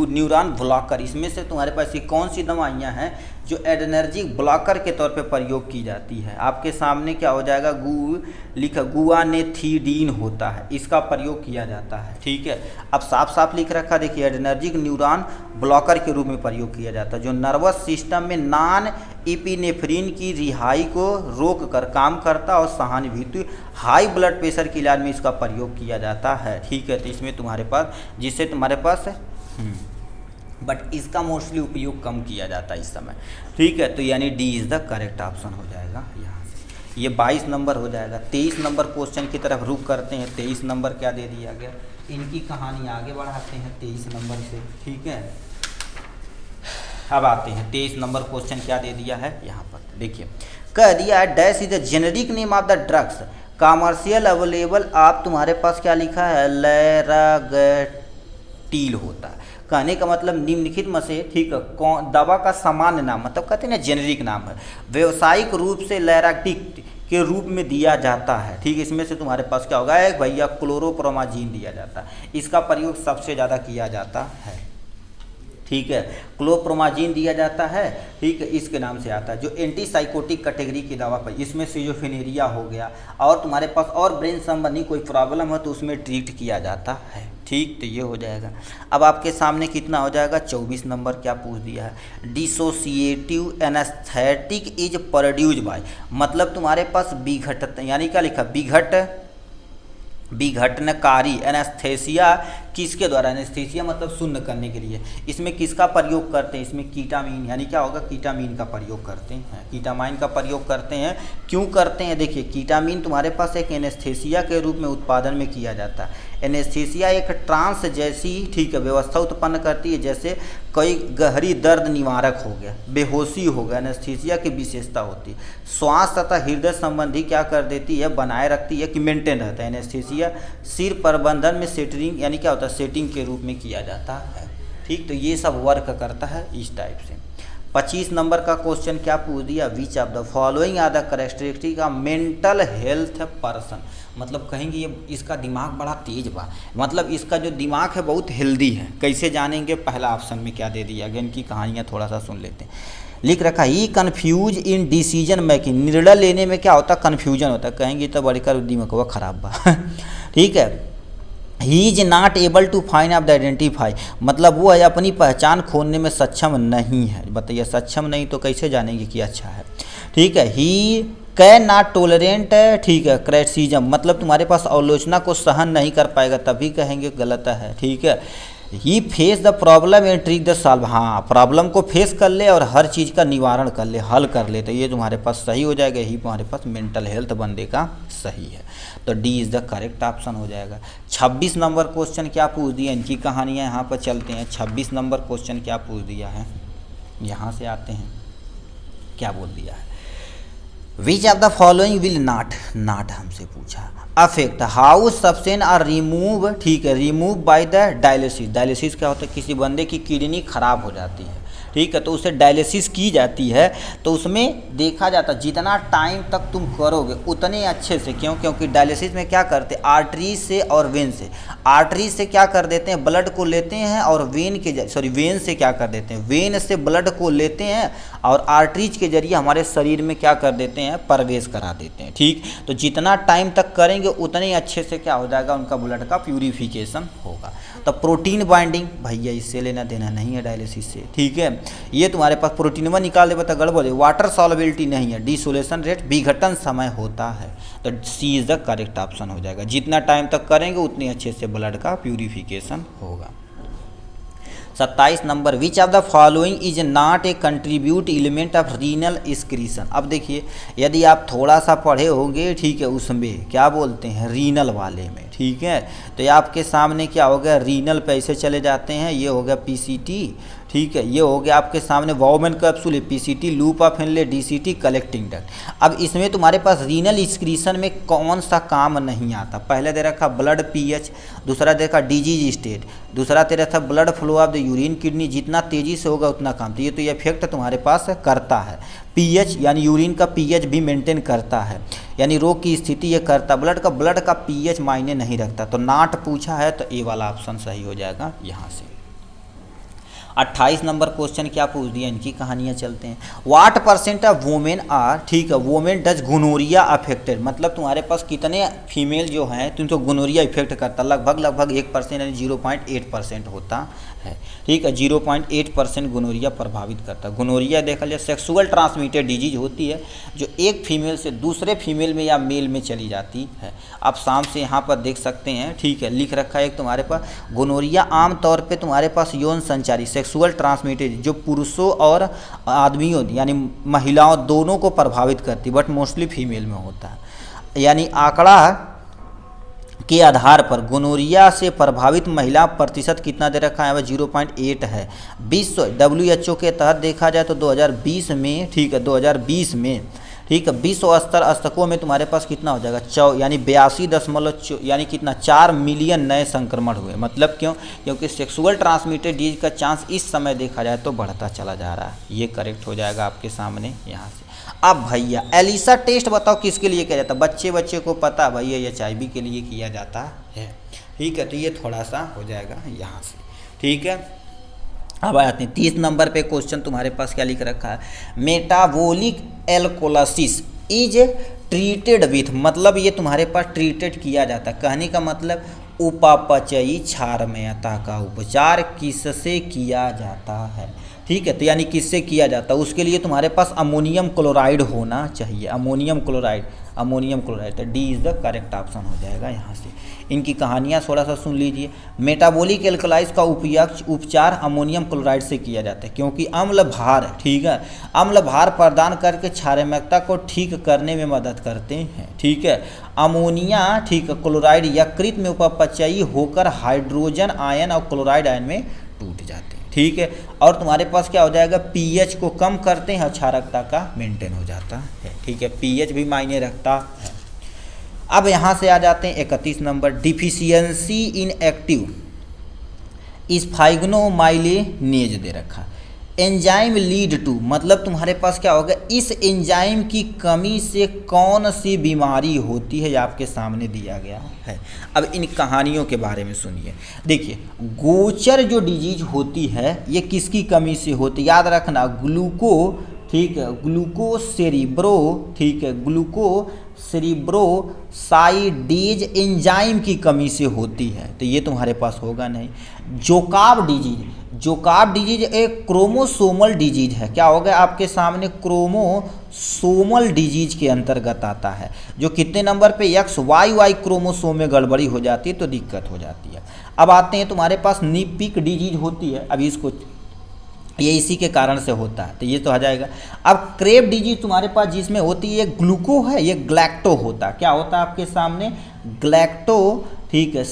न्यूरॉन ब्लॉकर, इसमें से तुम्हारे पास ये कौन सी दवाइयाँ हैं जो एडर्जिक ब्लॉकर के तौर पे प्रयोग की जाती है। आपके सामने क्या हो जाएगा, गुआनेथिडीन होता है, इसका प्रयोग किया जाता है। ठीक है, अब साफ साफ लिख रखा देखिए, एडर्जिक न्यूरॉन ब्लॉकर के रूप में प्रयोग किया जाता है, जो नर्वस सिस्टम में नॉन एपिनेफ्रिन की रिहाई को रोक कर काम करता और सहानुभूति हाई ब्लड प्रेशर के इलाज में इसका प्रयोग किया जाता है। ठीक है, तो इसमें तुम्हारे पास, जिससे तुम्हारे पास बट इसका मोस्टली उपयोग कम किया जाता है इस समय। ठीक है, तो यानी D is the correct option हो जाएगा यहाँ से। ये 22 नंबर हो जाएगा। 23 नंबर क्वेश्चन की तरफ रुक करते हैं। 23 नंबर क्या दे दिया गया, इनकी कहानी आगे बढ़ाते हैं 23 नंबर से। ठीक है, अब आते हैं 23 नंबर क्वेश्चन क्या दे दिया है यहाँ पर देखिए, कह दिया है dash is the generic name of the drugs commercial available. आप तुम्हारे पास क्या लिखा है, लैरागेटिल होता है। कहने का मतलब निम्नलिखित में से, ठीक है, कौन दवा का सामान्य नाम, मतलब कहते हैं ना जेनेरिक नाम है, व्यावसायिक रूप से लैरागेटिल के रूप में दिया जाता है। ठीक है, इसमें से तुम्हारे पास क्या होगा, एक भैया क्लोरोप्रोमाजीन दिया जाता है, इसका प्रयोग सबसे ज़्यादा किया जाता है। ठीक है, क्लोरोप्रोमाजीन दिया जाता है। ठीक है, इसके नाम से आता है, जो एंटीसाइकोटिक कैटेगरी की दवा पर, इसमें सिजोफ्रेनिया हो गया, और तुम्हारे पास और ब्रेन संबंधी कोई प्रॉब्लम है तो उसमें ट्रीट किया जाता है। ठीक, तो ये हो जाएगा। अब आपके सामने कितना हो जाएगा, 24 नंबर क्या पूछ दिया है, dissociative anaesthetic is produce by, मतलब तुम्हारे पास विघटन, यानी क्या लिखा, विघटनकारी एनेस्थेसिया किसके द्वारा, एनेस्थेसिया मतलब शून्य करने के लिए, इसमें किसका प्रयोग करते हैं, इसमें कीटामीन, यानी क्या होगा, कीटामीन का प्रयोग करते हैं, कीटामाइन का प्रयोग करते हैं। क्यों करते हैं, देखिए कीटामीन तुम्हारे पास एक एनेस्थेसिया के रूप में उत्पादन में किया जाता है। एनेस्थेसिया एक ट्रांस जैसी, ठीक है, व्यवस्था उत्पन्न करती है, जैसे कई गहरी दर्द निवारक हो गया, बेहोशी हो गया, एनेस्थेसिया की विशेषता होती है। श्वास तथा हृदय संबंधी क्या कर देती है, बनाए रखती है, कि मेंटेन रहता है। एनेस्थेसिया सिर प्रबंधन में सेटरिंग, यानी क्या होता है, सेटिंग के रूप में किया जाता है। ठीक, तो ये सब वर्क करता है इस टाइप से। 25 नंबर का क्वेश्चन क्या पूछ दिया, which of the following are the characteristic of mental health person, मतलब कहेंगे ये इसका दिमाग बड़ा तेज बा, मतलब इसका जो दिमाग है बहुत हेल्दी है। कैसे जानेंगे, पहला ऑप्शन में क्या दे दिया गया, इनकी कहानियाँ थोड़ा सा सुन लेते हैं। लिख रखा ही कन्फ्यूज इन डिसीजन मेकिंग, निर्णय लेने में क्या होता है, कन्फ्यूजन होता है। कहेंगे तो बड़ी कर दिमाग वो खराब बा ठीक है, he is not able to find of the identify, मतलब वो है अपनी पहचान खोजने में सक्षम नहीं है। बताइए, सक्षम नहीं तो कैसे जानेंगे कि अच्छा है। ठीक है, ही कैन नॉट टोलरेंट, ठीक है, क्रिटिसिज्म, मतलब तुम्हारे पास आलोचना को सहन नहीं कर पाएगा, तभी कहेंगे गलत है। ठीक है, he face the problem and trick the solve, हाँ, प्रॉब्लम को फेस कर ले और हर चीज़ का निवारण कर ले, हल कर ले, तो ये तुम्हारे पास सही हो जाएगा। ही तुम्हारे पास मेंटल हेल्थ बंदे का सही है, तो D is the correct option हो जाएगा। 26 नंबर क्वेश्चन क्या पूछ दिया, इनकी कहानियाँ यहाँ पर चलते हैं। 26 नंबर क्वेश्चन क्या पूछ दिया है, यहाँ से आते हैं, क्या बोल दिया है, which of the following will not हमसे पूछा, affect how substance are remove, ठीक है, remove by the dialysis. Dialysis क्या होता है, किसी बंदे की किडनी खराब हो जाती है, ठीक है, तो उसे डायलिसिस की जाती है, तो उसमें देखा जाता है जितना टाइम तक तुम करोगे उतने अच्छे से, क्योंकि डायलिसिस में क्या करते हैं, आर्टरी से और वेन से, आर्टरी से क्या कर देते हैं, ब्लड को लेते हैं, और वेन से क्या कर देते हैं, वेन से ब्लड को लेते हैं और आर्टरीज के जरिए हमारे शरीर में क्या कर देते हैं, प्रवेश करा देते हैं। ठीक, तो जितना टाइम तक करेंगे उतने अच्छे से क्या हो जाएगा, उनका ब्लड का प्यूरिफिकेशन होगा। तो प्रोटीन बाइंडिंग, भैया इससे लेना देना नहीं है डायलिसिस से। ठीक है, ये तुम्हारे पास प्रोटीनवा निकाल दे बता गड़बड़ है, वाटर सॉल्युबिलिटी नहीं है, डिसोलेशन रेट, विघटन समय होता है, तो सी इज़ द करेक्ट ऑप्शन हो जाएगा। जितना टाइम तक करेंगे उतने अच्छे से ब्लड का प्यूरिफिकेशन होगा। 27 number, which of the following is not a contribute element of renal excretion. अब देखिए, यदि आप थोड़ा सा पढ़े होंगे, ठीक है, उसमें क्या बोलते हैं, रीनल वाले में, ठीक है, तो ये आपके सामने क्या हो गया, रीनल पैसे चले जाते हैं, ये हो गया पीसीटी, ठीक है, ये हो गया आपके सामने women capsule, PCT, loop of Henle, DCT, collecting duct. अब इसमें तुम्हारे पास रीनल एक्सक्रीशन में कौन सा काम नहीं आता, पहले दे रखा ब्लड पीएच, दूसरा दे रखा डिजीज स्टेट, दूसरा दे रखा blood flow of the urine kidney, जितना तेजी से होगा उतना काम, तो ये इफेक्ट तुम्हारे पास करता है। पीएच यानी यूरिन का पीएच भी मेंटेन करता है, यानी रोग की स्थिति ये करता, ब्लड का पीएच मायने नहीं रखता, तो नॉट पूछा है, तो ए वाला ऑप्शन सही हो जाएगा यहाँ से। 28 नंबर क्वेश्चन क्या पूछ दिया, इनकी कहानियाँ चलते हैं। What percent of women are, ठीक है, वुमेन डज गोनोरिया अफेक्टेड, मतलब तुम्हारे पास कितने फीमेल जो हैं तुमको गोनोरिया इफेक्ट करता, लगभग 1% यानी 0.8% होता है, ठीक है, 0.8% गोनोरिया प्रभावित करता है। गोनोरिया देखा जाए सेक्सुअल ट्रांसमिटेड डिजीज होती है जो एक फीमेल से दूसरे फीमेल में या मेल में चली जाती है। आप शाम से यहाँ पर देख सकते हैं, ठीक है, लिख रखा है एक तुम्हारे पास गोनोरिया आमतौर पे तुम्हारे पास यौन संचारी सेक्सुअल ट्रांसमिटेड जो पुरुषों और आदमियों यानी महिलाओं दोनों को प्रभावित करती, बट मोस्टली फीमेल में होता है। यानी आंकड़ा के आधार पर गोनोरिया से प्रभावित महिला प्रतिशत कितना दे रखा है, वह 0.8 है। विश्व WHO के तहत देखा जाए तो 2020 में, ठीक है, 2020 में, ठीक है, विश्व स्तर अस्तकों में तुम्हारे पास कितना हो जाएगा, यानी 82 यानी कितना 4 मिलियन नए संक्रमण हुए। मतलब क्यों, क्योंकि सेक्सुअल ट्रांसमिटेड डिजीज का चांस इस समय देखा जाए तो बढ़ता चला जा रहा है। ये करेक्ट हो जाएगा आपके सामने यहाँ से। अब भैया एलिसा टेस्ट बताओ किसके लिए किया जाता है, बच्चे को पता भैया HIV के लिए किया जाता है, ठीक है, तो ये थोड़ा सा हो जाएगा यहाँ से, ठीक है। अब आते हैं 30 नंबर पे क्वेश्चन तुम्हारे पास क्या लिख रखा है, मेटाबॉलिक एल्कोलासिस इज ट्रीटेड विथ, मतलब ये तुम्हारे पास ट्रीटेड किया जाता है, कहने का मतलब उपापचयी क्षारमयता का उपचार किससे किया जाता है, ठीक है, तो यानी किससे किया जाता है, उसके लिए तुम्हारे पास अमोनियम क्लोराइड होना चाहिए, अमोनियम क्लोराइड, तो D is the correct option हो जाएगा यहाँ से। इनकी कहानियाँ थोड़ा सा सुन लीजिए। मेटाबॉलिक एल्कलाइज का उपचार अमोनियम क्लोराइड से किया जाता है क्योंकि अम्ल भार, ठीक है, अम्ल भार प्रदान करके क्षारमयता को ठीक करने में मदद करते हैं, ठीक है। अमोनिया, ठीक है, क्लोराइड यकृत में उपपचयी होकर हाइड्रोजन आयन और क्लोराइड आयन में टूट जाते हैं, ठीक है, और तुम्हारे पास क्या हो जाएगा, pH को कम करते हैं, क्षारकता का मेंटेन हो जाता है, ठीक है, pH भी मायने रखता है। अब यहाँ से आ जाते हैं 31 नंबर, डिफिशियंसी इन एक्टिव स्फाइग्नोमाइलिनेज दे रखा, एंजाइम लीड टू, मतलब तुम्हारे पास क्या होगा, इस एंजाइम की कमी से कौन सी बीमारी होती है, आपके सामने दिया गया है। अब इन कहानियों के बारे में सुनिए। देखिए गोचर जो डिजीज होती है ये किसकी कमी से होती है, याद रखना ठीक है, ग्लूकोसेरिब्रो, ठीक है, ग्लूकोसेरिब्रोसाइडेज एंजाइम की कमी से होती है, तो ये तुम्हारे पास होगा नहीं। जोकाब डिजीज एक क्रोमोसोमल डिजीज है, क्या होगा आपके सामने, क्रोमोसोमल डिजीज के अंतर्गत आता है, जो कितने नंबर पे, XYY क्रोमोसोम में गड़बड़ी हो जाती है तो दिक्कत हो जाती है। अब आते हैं तुम्हारे पास निपिक डिजीज होती है, अभी इसको ये इसी के कारण से होता है, तो ये तो आ जाएगा। अब क्रेब डिजीज तुम्हारे पास जिसमें होती है, ग्लूको है, ये ग्लैक्टो होता है, क्या होता है आपके सामने, ग्लैक्टो, ठीक है,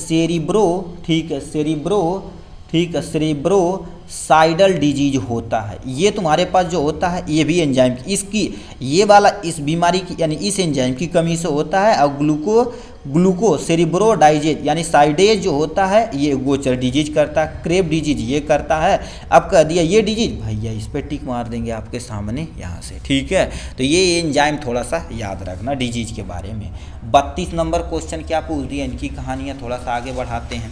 सेरिब्रोसाइडल डिजीज होता है। ये तुम्हारे पास जो होता है ये भी एंजाइम इसकी, ये वाला इस बीमारी की यानी इस एंजाइम की कमी से होता है, और ग्लूकोसेरिब्रोडाइजेज यानी साइडेज जो होता है ये गोचर डिजीज करता है, क्रेब डिजीज ये करता है। अब कह दिया ये डिजीज, भैया इस पर टिक मार देंगे आपके सामने यहाँ से, ठीक है, तो ये एंजाइम थोड़ा सा याद रखना डिजीज के बारे में। 32 नंबर क्वेश्चन क्या पूछ दिया, इनकी कहानियाँ थोड़ा सा आगे बढ़ाते हैं।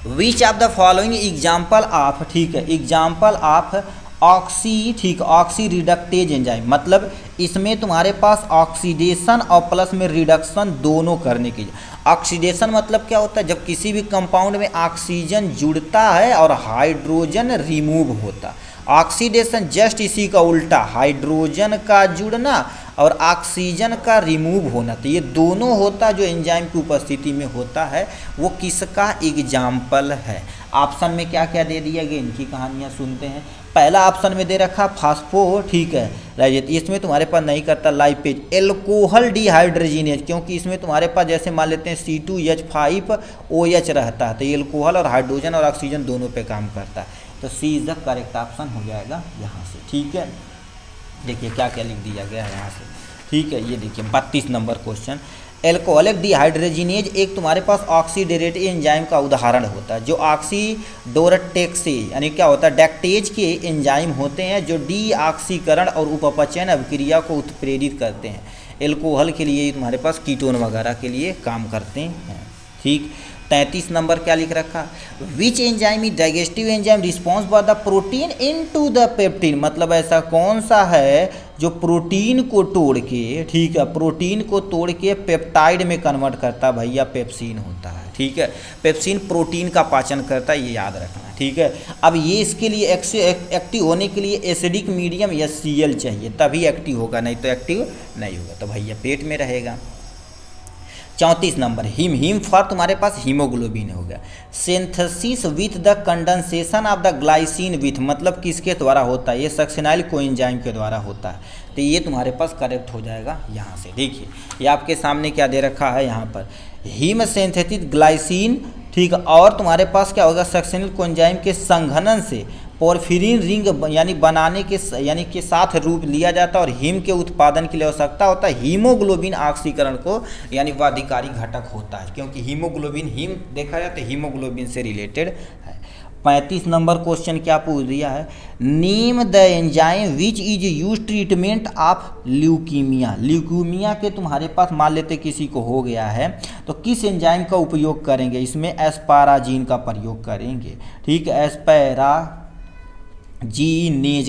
विच of the following example of, ठीक है, example of oxy reductase enzyme, मतलब इसमें तुम्हारे पास ऑक्सीडेशन और प्लस में रिडक्शन दोनों करने की। ऑक्सीडेशन मतलब क्या होता है, जब किसी भी कंपाउंड में ऑक्सीजन जुड़ता है और हाइड्रोजन रिमूव होता। ऑक्सीडेशन जस्ट इसी का उल्टा, हाइड्रोजन का जुड़ना और ऑक्सीजन का रिमूव होना, तो ये दोनों होता जो एंजाइम की उपस्थिति में होता है, वो किसका एग्जाम्पल है। ऑप्शन में क्या क्या दे दिया गया, इनकी कहानियाँ सुनते हैं। पहला ऑप्शन में दे रखा फास्फो, ठीक है, लाइजेट, इसमें तुम्हारे पास नहीं करता लाइपेज, एल्कोहल डिहाइड्रोजिनेज, क्योंकि इसमें तुम्हारे पास जैसे मान लेते हैं C2H5OH रहता है, तो एल्कोहल और हाइड्रोजन और ऑक्सीजन दोनों पे काम करता है, तो सी इज द करेक्ट ऑप्शन हो जाएगा यहाँ से, ठीक है। देखिए क्या क्या लिख दिया गया है यहाँ से, ठीक है, ये देखिए 32 नंबर क्वेश्चन, एल्कोहलिक डिहाइड्रोजिनेज एक तुम्हारे पास ऑक्सीडेरेटिव एंजाइम का उदाहरण होता है, जो ऑक्सीडोरटेक्से यानी क्या होता है, डैक्टेज के एंजाइम होते हैं जो डीऑक्सीकरण और उपपचयन अभिक्रिया को उत्प्रेरित करते हैं। एल्कोहल के लिए तुम्हारे पास कीटोन वगैरह के लिए काम करते हैं, ठीक। 33 नंबर क्या लिख रखा, which enzyme is digestive enzyme response for the protein into the peptone, मतलब ऐसा कौन सा है जो प्रोटीन को तोड़ के, ठीक है, प्रोटीन को तोड़ के पेप्टाइड में कन्वर्ट करता है, भैया पेप्सिन होता है, ठीक है। पेप्सिन प्रोटीन का पाचन करता है, ये याद रखना, ठीक है। अब ये इसके लिए एक्टिव होने के लिए एसिडिक मीडियम या Cl चाहिए, तभी एक्टिव होगा, नहीं तो एक्टिव नहीं होगा, तो भैया पेट में रहेगा। 34 नंबर हिम फॉर तुम्हारे पास हीमोग्लोबिन हो गया। Synthesis with the condensation of the glycine with, मतलब किसके द्वारा होता है, ये सक्सिनाइल कोएंजाइम के द्वारा होता है, तो ये तुम्हारे पास करेक्ट हो जाएगा यहाँ से। देखिए ये आपके सामने क्या दे रखा है यहाँ पर, हीम सिंथेटिक ग्लाइसिन, ठीक, और तुम्हारे पास क्या होगा, सक्सिनाइल कोएंजाइम के संघनन से पोरफिरिन रिंग यानी बनाने के यानी के साथ रूप लिया जाता है और हीम के उत्पादन के लिए आवश्यकता होता है हीमोग्लोबिन ऑक्सीकरण को, यानी बाध्यकारी घटक होता है, क्योंकि हीमोग्लोबिन हीम देखा जाए तो हीमोग्लोबिन से रिलेटेड है। 35 नंबर क्वेश्चन क्या पूछ दिया है, name the enzyme which is use treatment of leukaemia. Leukaemia के तुम्हारे पास मान लेते किसी को हो गया है तो किस एंजाइम का उपयोग करेंगे, इसमें एस्पाराजीन का प्रयोग करेंगे, ठीक है, एस्पैराजीनेज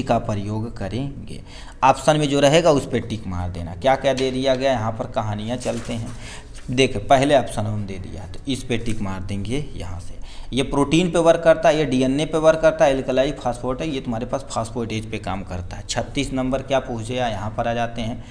का प्रयोग करेंगे। ऑप्शन में जो रहेगा उस पर टिक मार देना। क्या क्या दे दिया गया यहाँ पर, कहानियाँ चलते हैं, देख पहले ऑप्शन हम दे दिया तो इस पे टिक मार देंगे यहाँ से। ये प्रोटीन पे वर्क करता है, ये डीएनए पे वर्क करता है, एल्कलाई फास्फोरेट है, ये तुम्हारे पास फास्फोरेटेज पे काम करता है। 36 नंबर क्या पूछे, यहाँ पर आ जाते हैं,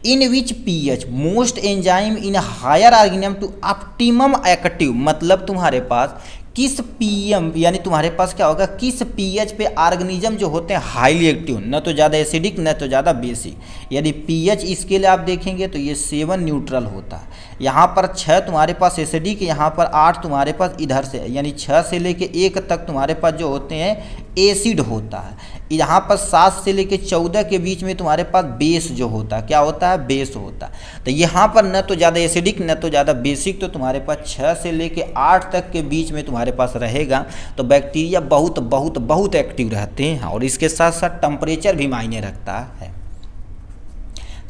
in which pH most enzyme in higher organism to optimum active, मतलब तुम्हारे पास किस पीएम यानी तुम्हारे पास क्या होगा, किस पीएच पे ऑर्गेनिज्म जो होते हैं हाईली एक्टिव, न तो ज़्यादा एसिडिक न तो ज़्यादा बेसिक, यदि पीएच इसके लिए आप देखेंगे तो ये 7 न्यूट्रल होता है, यहाँ पर 6 तुम्हारे पास एसिडिक, यहाँ पर 8 तुम्हारे पास इधर से यानी 6 से लेके 1 तक तुम्हारे पास जो होते हैं एसिड होता है, यहाँ पर 7 से लेके 14 के बीच में तुम्हारे पास बेस जो होता है, क्या होता है, बेस होता है। तो यहाँ पर न तो ज़्यादा एसिडिक न तो ज़्यादा बेसिक, तो तुम्हारे पास 6 से लेके 8 तक के बीच में तुम्हारे पास रहेगा, तो बैक्टीरिया बहुत बहुत बहुत एक्टिव रहते हैं और इसके साथ साथ टेम्परेचर भी मायने रखता है।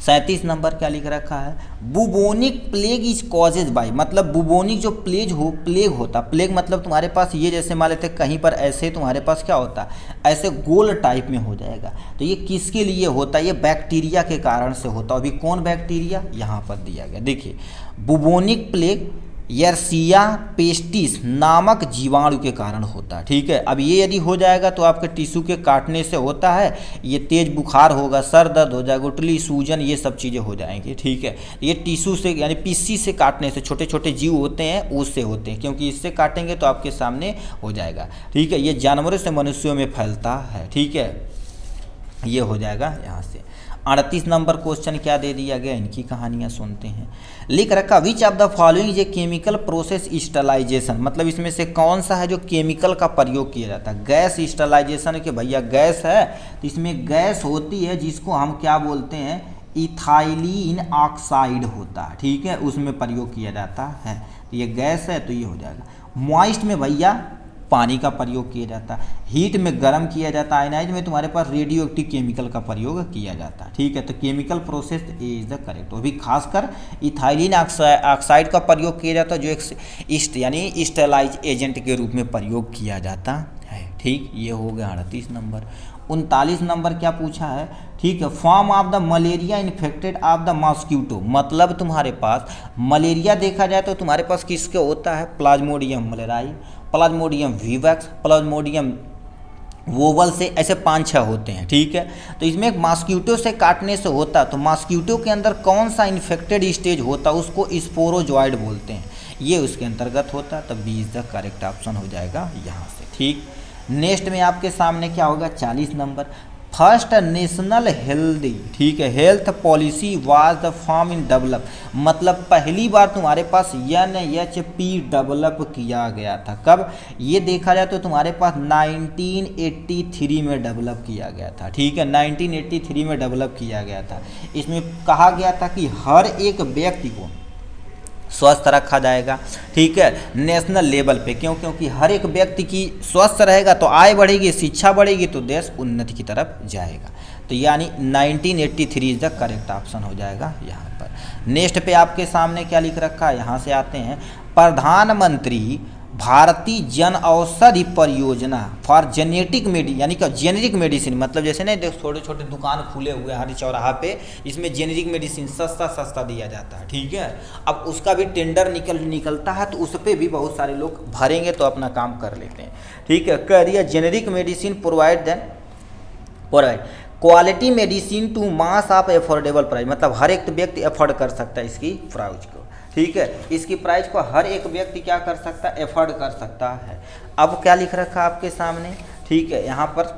37 नंबर क्या लिख रखा है, bubonic plague is causes bye, मतलब बुबोनिक जो प्लेग होता, प्लेग मतलब तुम्हारे पास ये जैसे मान लेते कहीं पर ऐसे तुम्हारे पास क्या होता, ऐसे गोल टाइप में हो जाएगा, तो ये किसके लिए होता है, ये बैक्टीरिया के कारण से होता है। अभी कौन बैक्टीरिया यहाँ पर दिया गया, देखिए बुबोनिक प्लेग यर्सिया पेस्टिस नामक जीवाणु के कारण होता है, ठीक है। अब ये यदि हो जाएगा तो आपके टिश्यू के काटने से होता है, ये तेज बुखार होगा, सर दर्द हो जाएगा, गुठली सूजन, ये सब चीज़ें हो जाएंगी, ठीक है। ये टिश्यू से यानी पिस्सी से काटने से, छोटे छोटे जीव होते हैं उससे होते हैं, क्योंकि इससे काटेंगे तो आपके सामने हो जाएगा, ठीक है। ये जानवरों से मनुष्यों में फैलता है, ठीक है, ये हो जाएगा यहाँ से। 38 नंबर क्वेश्चन क्या दे दिया गया, इनकी कहानियाँ सुनते हैं। लिख रखा, which of the following is a chemical process sterilization, मतलब इसमें से कौन सा है जो केमिकल का प्रयोग किया जाता है। गैस स्टरलाइजेशन के भैया गैस है तो इसमें गैस होती है जिसको हम क्या बोलते हैं, इथाइलिन ऑक्साइड होता है, ठीक है, उसमें प्रयोग किया जाता है, तो ये गैस है तो ये हो जाएगा। मॉइस्ट में भैया पानी का प्रयोग किया जाता है, हीट में गर्म किया जाता है, आयनाइज में तुम्हारे पास रेडियो एक्टिव केमिकल का प्रयोग किया जाता है, ठीक है। तो chemical process A is the correct. अभी खासकर इथाइलिन ऑक्साइड का प्रयोग किया जाता है जो एक यानी स्टेलाइज एजेंट के रूप में प्रयोग किया जाता है, ठीक। ये हो गया 38 नंबर। 39 नंबर क्या पूछा है, ठीक है, form of the malaria infected of the mosquito, मतलब तुम्हारे पास मलेरिया देखा जाए तो तुम्हारे पास किसके होता है, plasmodium malariae, plasmodium vivax, plasmodium ovale से, ऐसे 5-6 होते हैं, ठीक है। तो इसमें एक मॉस्क्यूटो से काटने से होता, तो मॉस्क्यूटो के अंदर कौन सा इन्फेक्टेड स्टेज होता, उसको स्पोरोजॉइड बोलते हैं, ये उसके अंतर्गत होता, तब B is the correct option हो जाएगा यहाँ से, ठीक। नेक्स्ट में आपके सामने क्या होगा, 40 नंबर, फर्स्ट नेशनल हेल्दी, ठीक है, health policy was the form in develop, मतलब पहली बार तुम्हारे पास NHP डेवलप किया गया था, कब, ये देखा जाए तो तुम्हारे पास 1983 में डेवलप किया गया था, ठीक है, 1983 में डेवलप किया गया था। इसमें कहा गया था कि हर एक व्यक्ति को स्वस्थ रखा जाएगा, ठीक है, नेशनल लेवल पे, क्योंकि हर एक व्यक्ति की स्वस्थ रहेगा तो आय बढ़ेगी, शिक्षा बढ़ेगी तो देश उन्नति की तरफ जाएगा, तो यानी 1983 इज द करेक्ट ऑप्शन हो जाएगा यहाँ पर। नेक्स्ट पे आपके सामने क्या लिख रखा है, यहाँ से आते हैं, प्रधानमंत्री भारतीय जन औषधि परियोजना फॉर जेनेटिक यानी कि जेनेरिक मेडिसिन, मतलब जैसे ना छोटे छोटे दुकान खुले हुए हर चौराहा पे, इसमें जेनेरिक मेडिसिन सस्ता सस्ता दिया जाता है, ठीक है। अब उसका भी टेंडर निकलता है, तो उस पर भी बहुत सारे लोग भरेंगे तो अपना काम कर लेते हैं, ठीक है। कह दिया generic medicine provide quality medicine to mass of affordable price, मतलब हर एक व्यक्ति अफोर्ड कर सकता है इसकी प्राइस को, ठीक है। इसकी प्राइस को हर एक व्यक्ति क्या कर सकता है, एफोर्ड कर सकता है। अब क्या लिख रखा है आपके सामने, ठीक है, यहाँ पर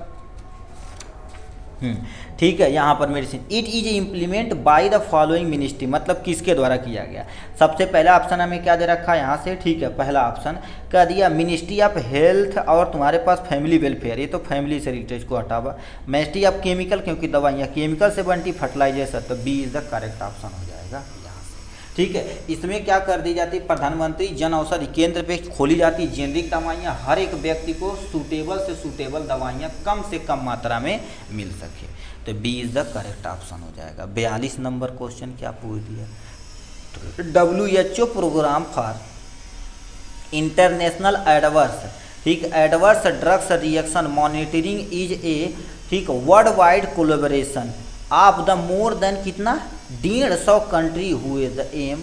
ठीक है, यहाँ पर medicine it is implement by the following ministry, मतलब किसके द्वारा किया गया। सबसे पहला ऑप्शन हमें क्या दे रखा है यहाँ से, ठीक है, पहला ऑप्शन कह दिया मिनिस्ट्री ऑफ हेल्थ और तुम्हारे पास फैमिली वेलफेयर, ये तो फैमिली से रिलेटेड को हटावा। मिनिस्ट्री ऑफ केमिकल, क्योंकि दवाइयाँ केमिकल से बनती, फर्टिलाइजेशन, तो B is the correct option हो जाएगा, ठीक है। इसमें क्या कर दी जाती है, प्रधानमंत्री जन औषधि केंद्र पे खोली जाती जेनेरिक दवाइयाँ, हर एक व्यक्ति को सूटेबल से सूटेबल दवाइयाँ कम से कम मात्रा में मिल सके, तो B is the correct option हो जाएगा। 42 नंबर क्वेश्चन क्या पूछ दिया, WHO programme for international adverse, ठीक, adverse drugs reaction monitoring is a, ठीक, world wide collaboration of the more than कितना 150 कंट्री हुए द एम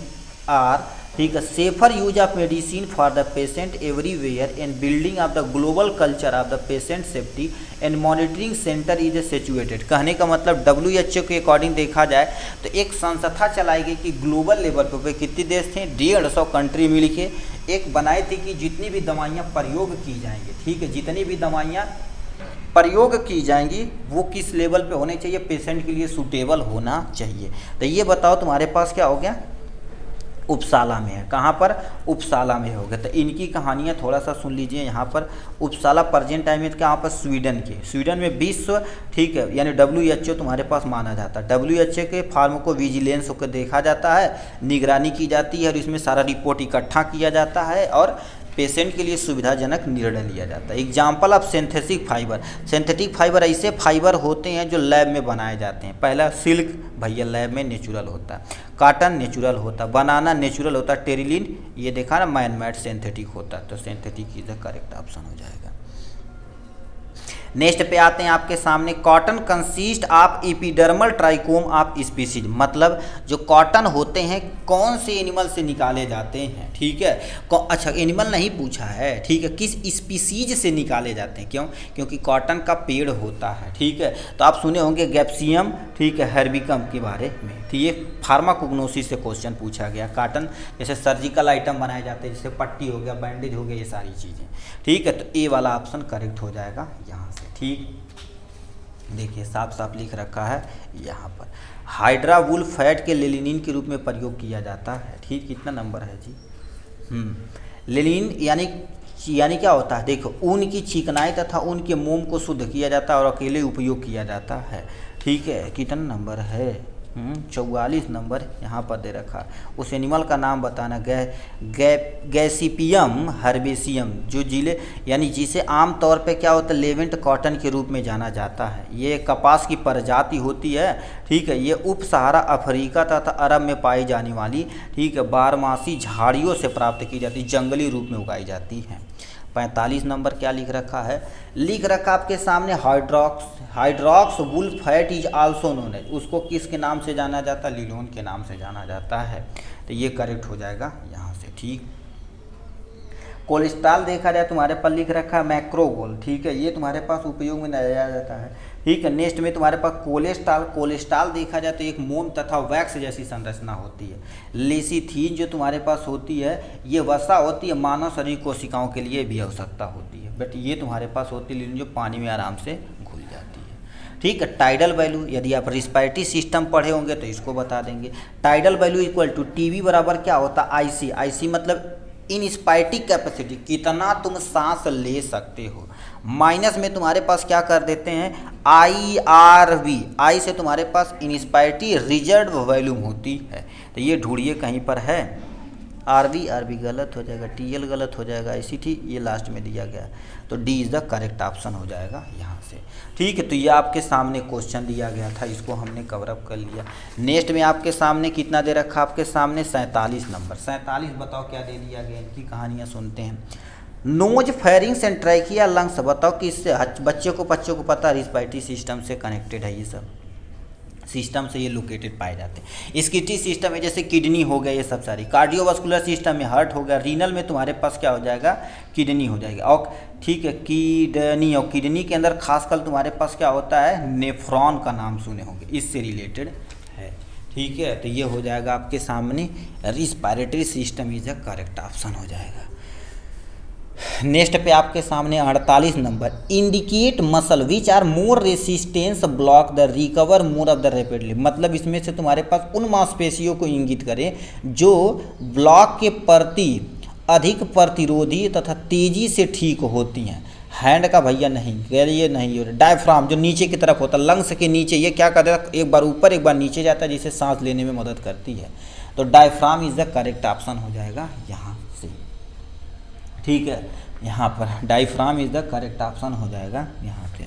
आर, ठीक है, safer use of medicine for the patient everywhere and building of the global culture of the patient safety and monitoring centre is situated. कहने का मतलब WHO के according देखा जाए तो एक संस्था चलाई गई कि ग्लोबल लेवल पे कितने देश थे, 150 कंट्री मिल के एक बनाई थी कि जितनी भी दवाइयाँ प्रयोग की जाएंगी, ठीक है, जितनी भी दवाइयाँ प्रयोग की जाएंगी वो किस लेवल पे होने चाहिए, पेशेंट के लिए सूटेबल होना चाहिए। तो ये बताओ तुम्हारे पास क्या हो गया, उपसाला में है, कहाँ पर, उपसाला में हो गया। तो इनकी कहानियाँ थोड़ा सा सुन लीजिए यहाँ पर। उपसाला प्रेजेंट टाइम में कहाँ पर, स्वीडन के, स्वीडन में विश्व, ठीक है, यानी WHO तुम्हारे पास माना जाता है। WHO के फार्म विजिलेंस को देखा जाता है, निगरानी की जाती है और इसमें सारा रिपोर्ट इकट्ठा किया जाता है और पेशेंट के लिए सुविधाजनक निर्णय लिया जाता है। Example of synthetic fibre, synthetic fibre ऐसे फाइबर होते हैं जो लैब में बनाए जाते हैं। पहला सिल्क भैया लैब में नेचुरल होता है, कॉटन नेचुरल होता है, बनाना नेचुरल होता है, टेरिलिन ये देखा ना मैन मेड सिंथेटिक होता है, तो synthetic is the correct option हो जाएगा। नेक्स्ट पे आते हैं आपके सामने, cotton consist of epidermal trichome of species, मतलब जो कॉटन होते हैं कौन से एनिमल से निकाले जाते हैं, ठीक है। अच्छा एनिमल नहीं पूछा है, ठीक है, किस स्पीसीज से निकाले जाते हैं, क्यों, क्योंकि कॉटन का पेड़ होता है, ठीक है। तो आप सुने होंगे गैप्सियम, ठीक है, हर्बिकम के बारे में, तो ये फार्माकोग्नोसिस से क्वेश्चन पूछा गया। कॉटन जैसे सर्जिकल आइटम बनाए जाते हैं, जैसे पट्टी हो गया, बैंडेज हो गया, ये सारी चीज़ें, ठीक है। तो ए वाला ऑप्शन करेक्ट हो जाएगा यहाँ से, ठीक। देखिए साफ साफ लिख रखा है यहाँ पर, हाइड्रा वुल फैट के लेलिनिन के रूप में प्रयोग किया जाता है, ठीक। कितना नंबर है जी, लेलिन यानी क्या होता है, देखो ऊन की चिकनाई तथा ऊन के मोम को शुद्ध किया जाता है और अकेले उपयोग किया जाता है, ठीक है। कितना नंबर है, 44 नंबर यहाँ पर दे रखा। उस एनिमल का नाम बताना, गैसिपियम हर्बेसियम, जो जिले यानी जिसे आमतौर पे क्या होता है लेवेंट कॉटन के रूप में जाना जाता है। ये कपास की प्रजाति होती है, ठीक है। ये उप सहारा अफ्रीका तथा अरब में पाई जाने वाली, ठीक है, बारहमासी झाड़ियों से प्राप्त की जाती, जंगली रूप में उगाई जाती है। 45 नंबर क्या लिख रखा है, लिख रखा आपके सामने हाइड्रॉक्स wool fat is also known है, उसको किसके नाम से जाना जाता है, लिनोन के नाम से जाना जाता है, तो ये करेक्ट हो जाएगा यहाँ से, ठीक। कोलेस्ट्रॉल देखा जाए तुम्हारे पास लिख रखा है मैक्रोगोल, ठीक है, ये तुम्हारे पास उपयोग में लाया जाता है, ठीक है। नेक्स्ट में तुम्हारे पास कोलेस्ट्रॉल देखा जाए तो एक मोम तथा वैक्स जैसी संरचना होती है। लेसिथीन जो तुम्हारे पास होती है ये वसा होती है, मानव शरीर कोशिकाओं के लिए भी आवश्यकता होती है, बट ये तुम्हारे पास होती है जो पानी में आराम से घुल जाती है, ठीक है। टाइडल वैल्यू, यदि आप रिस्पायरेटरी सिस्टम पढ़े होंगे तो इसको बता देंगे। Tidal value equal to TV बराबर क्या होता है, आईसी मतलब इनस्पायरेटिक कैपेसिटी, कितना तुम सांस ले सकते हो, माइनस में तुम्हारे पास क्या कर देते हैं IRV, आई से तुम्हारे पास इंस्पायरेटरी रिजर्व वॉल्यूम होती है, तो ये ढूंढिए कहीं पर है आरबी गलत हो जाएगा, टीएल गलत हो जाएगा, ICT ये लास्ट में दिया गया, तो D is the correct option हो जाएगा यहाँ से। ठीक है, तो ये आपके सामने क्वेश्चन दिया गया था, इसको हमने कवर अप कर लिया। नेक्स्ट में आपके सामने कितना दे रखा, आपके सामने 47 नंबर। 47 बताओ क्या दे दिया गया, इनकी कहानियाँ सुनते हैं। Nose pharynx and trachea lungs, बताओ कि इससे बच्चों को पता रिस्पायरेटरी सिस्टम से कनेक्टेड है, ये सब सिस्टम से ये लोकेटेड पाए जाते हैं। स्किटी सिस्टम में जैसे किडनी हो गया, ये सब सारी। कार्डियोवास्कुलर सिस्टम में हार्ट हो गया। रीनल में तुम्हारे पास क्या हो जाएगा, किडनी हो जाएगी। और ठीक है, किडनी, और किडनी के अंदर खासकर तुम्हारे पास क्या होता है, नेफ्रॉन का नाम सुने होंगे, इससे रिलेटेड है। ठीक है, तो ये हो जाएगा आपके सामने respiratory system is the correct option हो जाएगा। नेक्स्ट पे आपके सामने 48 नंबर, indicate muscle which are more resistance block the recover more of the rapidly, मतलब इसमें से तुम्हारे पास उन मांसपेशियों को इंगित करें जो ब्लॉक के प्रति अधिक प्रतिरोधी तथा तेजी से ठीक होती हैं। हैंड का भैया नहीं, ये नहीं, डायफ्राम जो नीचे की तरफ होता है, लंग्स के नीचे, ये क्या करता है, एक बार ऊपर एक बार नीचे जाता है, जिससे सांस लेने में मदद करती है। तो diaphragm is the correct option हो जाएगा यहाँ से। ठीक है, यहाँ पर diaphragm is the correct option हो जाएगा यहाँ पे।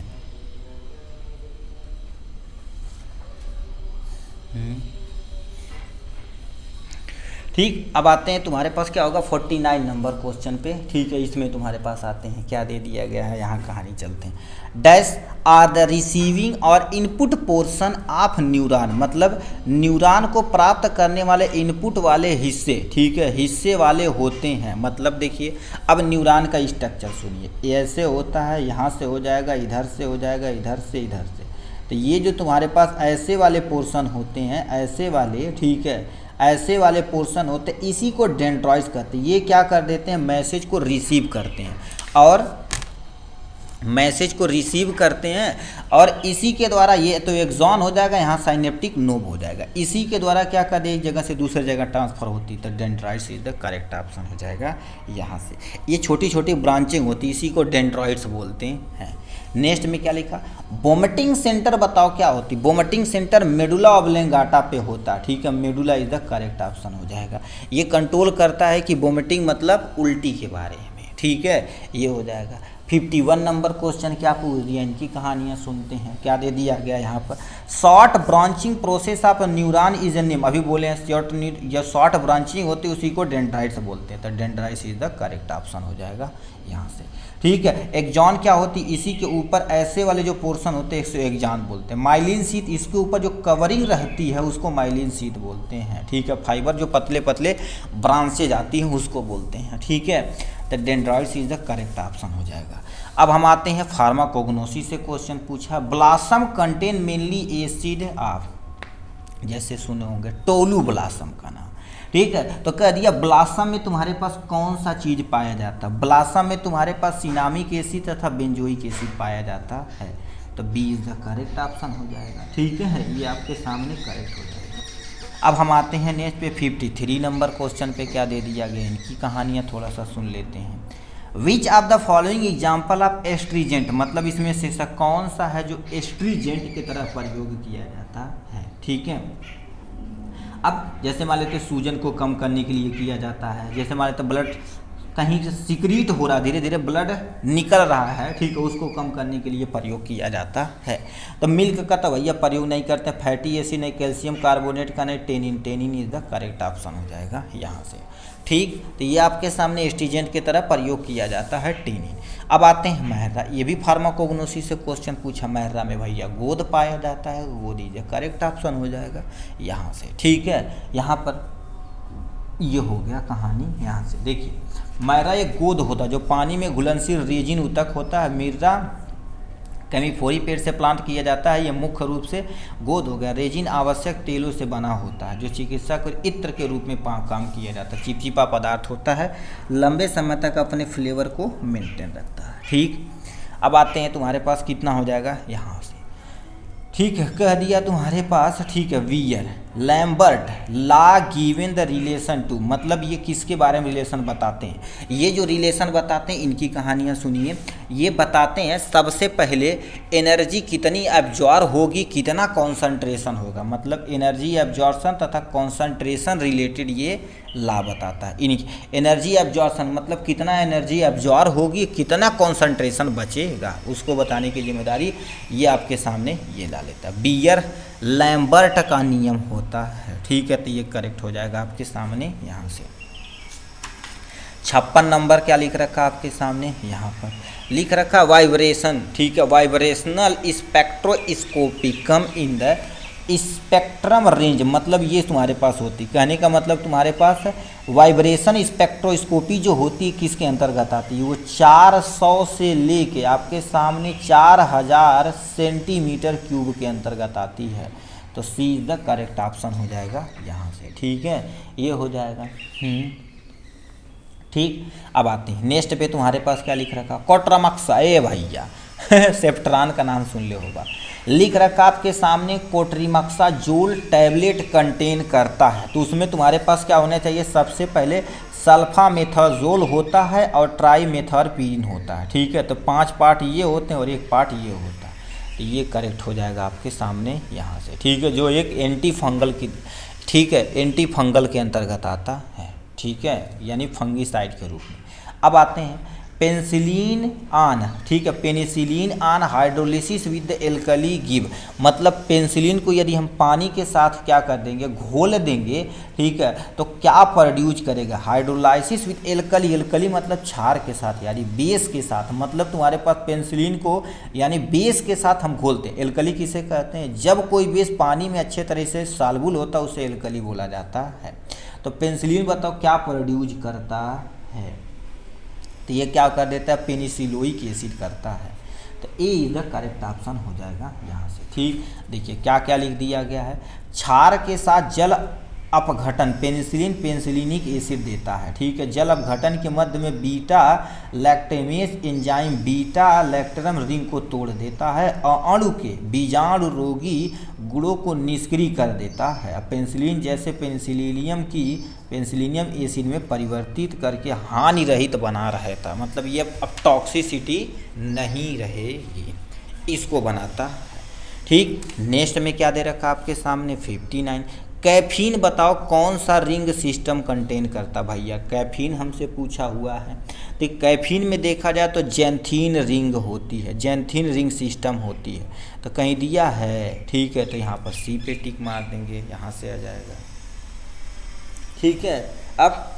ठीक, अब आते हैं तुम्हारे पास क्या होगा 49 नंबर क्वेश्चन पे। ठीक है, इसमें तुम्हारे पास आते हैं, क्या दे दिया गया है, यहाँ कहानी चलते हैं। डैश आर द रिसीविंग और इनपुट पोर्शन ऑफ न्यूरॉन, मतलब न्यूरॉन को प्राप्त करने वाले इनपुट वाले हिस्से, ठीक है, हिस्से वाले होते हैं। मतलब देखिए, अब न्यूरॉन का स्ट्रक्चर सुनिए, ऐसे होता है, यहाँ से हो जाएगा, इधर से हो जाएगा, इधर से, इधर से। तो ये जो तुम्हारे पास ऐसे वाले पोर्शन होते हैं, ऐसे वाले, ठीक है, ऐसे वाले पोर्शन होते हैं, इसी को डेंड्राइट्स कहते हैं। ये क्या कर देते हैं, मैसेज को रिसीव करते हैं, और मैसेज को रिसीव करते हैं, और इसी के द्वारा ये तो एक्सॉन हो जाएगा, यहाँ साइनेप्टिक नोब हो जाएगा, इसी के द्वारा क्या कर दे, एक जगह से दूसरी जगह ट्रांसफर होती है। तो dendrites is the correct option हो जाएगा यहाँ से। ये छोटी छोटी ब्रांचिंग होती है, इसी को डेंड्राइट्स बोलते हैं। नेक्स्ट में क्या लिखा, वोमिटिंग सेंटर बताओ क्या होती है। वोमिटिंग सेंटर मेडुला ऑब्लेंगाटा पे होता है। ठीक है, medulla is the correct option हो जाएगा। ये कंट्रोल करता है कि वोमिटिंग मतलब उल्टी के बारे में। ठीक है, ये हो जाएगा। 51 नंबर क्वेश्चन क्या पूछ दिया, इनकी कहानियाँ सुनते हैं, क्या दे दिया गया यहाँ पर। Short branching process of neuron is a name, अभी बोले हैं या शॉर्ट ब्रांचिंग होती है उसी को डेंड्राइट्स बोलते हैं। तो dendrites is the correct option हो जाएगा यहाँ से। ठीक है, एक्जॉन क्या होती, इसी के ऊपर ऐसे वाले जो पोर्शन होते हैं इसको एक्जॉन बोलते हैं। माइलिन शीथ, इसके ऊपर जो कवरिंग रहती है उसको माइलिन शीथ बोलते हैं। ठीक है, फाइबर जो पतले पतले ब्रांचेज आती हैं उसको बोलते हैं। ठीक है, तो dendrites is the correct option हो जाएगा। अब हम आते हैं फार्माकोग्नोसिस से क्वेश्चन पूछा, blossom contain mainly acid of, जैसे सुने होंगे टोलू ब्लासम का नाम। ठीक है, तो कह दिया ब्लासम में तुम्हारे पास कौन सा चीज़ पाया जाता है। ब्लासम में तुम्हारे पास सिनामिक एसिड तथा बेंजोइक एसिड पाया जाता है। तो B is the correct option हो जाएगा। ठीक है, ये आपके सामने करेक्ट हो जाएगा। अब हम आते हैं नेक्स्ट पे 53 नंबर क्वेश्चन पे, क्या दे दिया गया, इनकी कहानियाँ थोड़ा सा सुन लेते हैं। विच of the following example of astringent, मतलब इसमें से ऐसा कौन सा है जो एस्ट्रीजेंट की तरह प्रयोग किया जाता है। ठीक है, अब जैसे मान लेते सूजन को कम करने के लिए किया जाता है, जैसे मान लेते ब्लड कहीं से सिक्रीट हो रहा, धीरे धीरे ब्लड निकल रहा है, ठीक है, उसको कम करने के लिए प्रयोग किया जाता है। तो मिल्क का तो भैया प्रयोग नहीं करते, फैटी एसिड नहीं, कैल्शियम कार्बोनेट का नहीं, tannin, tannin is the correct option हो जाएगा यहाँ से। ठीक, तो ये आपके सामने एस्ट्रीजेंट की तरह प्रयोग किया जाता है टेनिन। अब आते हैं महर्रा, ये भी फार्माकोग्नोसिस से क्वेश्चन पूछा। महर्रा में भैया गोद पाया जाता है, गोद इज करेक्ट ऑप्शन हो जाएगा यहाँ से। ठीक है, यहाँ पर ये हो गया कहानी। यहाँ से देखिए, महर्रा एक गोद होता है जो पानी में घुलनशील रेजिन उत्तक होता है। मिर्रा कैमिफोरी पेड़ से प्लांट किया जाता है। ये मुख्य रूप से गोद हो गया। रेजिन आवश्यक तेलों से बना होता है जो चिकित्सक और इत्र के रूप में काम किया जाता है। चिपचिपा पदार्थ होता है, लंबे समय तक अपने फ्लेवर को मेंटेन रखता है। ठीक, अब आते हैं तुम्हारे पास कितना हो जाएगा यहाँ से। ठीक है, कह दिया तुम्हारे पास, ठीक है, Beer Lambert law given the relation to, मतलब ये किसके बारे में रिलेशन बताते हैं? ये जो रिलेशन बताते हैं इनकी कहानियाँ सुनिए। ये बताते हैं सबसे पहले एनर्जी कितनी एब्जॉर्ब होगी, कितना कॉन्सेंट्रेशन होगा, मतलब एनर्जी एब्जॉर्प्शन तथा कॉन्सेंट्रेशन रिलेटेड ये ला बताता है। इनकी एनर्जी एब्जॉर्प्शन मतलब कितना एनर्जी एब्जॉर्ब होगी, कितना कॉन्सेंट्रेशन बचेगा, उसको बताने की जिम्मेदारी ये आपके सामने ये ला लेता है। बीयर लैम्बर्ट का नियम होता है, ठीक है, तो ये करेक्ट हो जाएगा आपके सामने यहाँ से। 56 नंबर क्या लिख रखा आपके सामने, यहाँ पर लिख रखा वाइब्रेशन, ठीक है, vibrational spectroscopic in the spectrum range, मतलब ये तुम्हारे पास होती, कहने का मतलब तुम्हारे पास वाइब्रेशन स्पेक्ट्रोस्कोपी जो होती है किसके अंतर्गत आती है, वो 400 से लेके आपके सामने 4000 सेंटीमीटर क्यूब के अंतर्गत आती है। तो सी इज द करेक्ट ऑप्शन हो जाएगा यहाँ से, ठीक है, ये हो जाएगा। ठीक, अब आते हैं नेक्स्ट पे, तुम्हारे पास क्या लिख रखा, कोट्रामक्सा, ए भैया सेफ्ट्रान का नाम सुन ले होगा, लिख रखा आपके सामने कोट्रीमक्साजोल टैबलेट कंटेन करता है। तो उसमें तुम्हारे पास क्या होना चाहिए, सबसे पहले सल्फामेथाजोल होता है और ट्राईमेथार्पिन होता है, ठीक है, तो 5 पार्ट ये होते हैं और 1 पार्ट ये होता है, तो ये करेक्ट हो जाएगा आपके सामने यहाँ से, ठीक है, जो एक एंटी फंगल की, ठीक है, एंटी फंगल के अंतर्गत आता है, ठीक है, यानी फंगीसाइड के रूप में। अब आते हैं पेनिसिलिन आन, ठीक है, पेनिसिलिन आन hydrolysis with the alkali give, मतलब पेनिसिलिन को यदि हम पानी के साथ क्या कर देंगे, घोल देंगे, ठीक है, तो क्या प्रोड्यूस करेगा, हाइड्रोलाइसिस विद एल्कली, एल्कली मतलब क्षार के साथ यानी बेस के साथ, मतलब तुम्हारे पास पेनिसिलिन को यानी बेस के साथ हम घोलते हैं। एल्कली किसे कहते हैं, जब कोई बेस पानी में अच्छे तरह से साल्बुल होता है उसे एल्कली बोला जाता है। तो पेनिसिलिन बताओ क्या प्रोड्यूस करता है, तो ये क्या कर देता है, पेनिसिलोइक एसिड करता है, तो ए इज द करेक्ट ऑप्शन हो जाएगा यहाँ से। ठीक, देखिए क्या क्या लिख दिया गया है, क्षार के साथ जल अपघटन पेनिसिलिन पेनिसिलिनिक एसिड देता है, ठीक है, जल अपघटन के मध्य में बीटा लैक्टेमेस एंजाइम बीटा लैक्टरम रिंग को तोड़ देता है और अणु के बीजाणु रोगी गुणों को निष्क्रिय कर देता है। पेनिसिलिन जैसे पेनिसिलिनियम एसिड में परिवर्तित करके हानि रहित बना रहता, मतलब ये अब टॉक्सिसिटी नहीं रहेगी, इसको बनाता है। ठीक, नेक्स्ट में क्या दे रखा आपके सामने 59, कैफीन बताओ कौन सा रिंग सिस्टम कंटेन करता, भैया कैफीन हमसे पूछा हुआ है, तो कैफीन में देखा जाए तो जैंथीन रिंग होती है, जैंथीन रिंग सिस्टम होती है, तो कहीं दिया है, ठीक है, तो यहाँ पर सी पे टिक मार देंगे, यहाँ से आ जाएगा, ठीक है। अब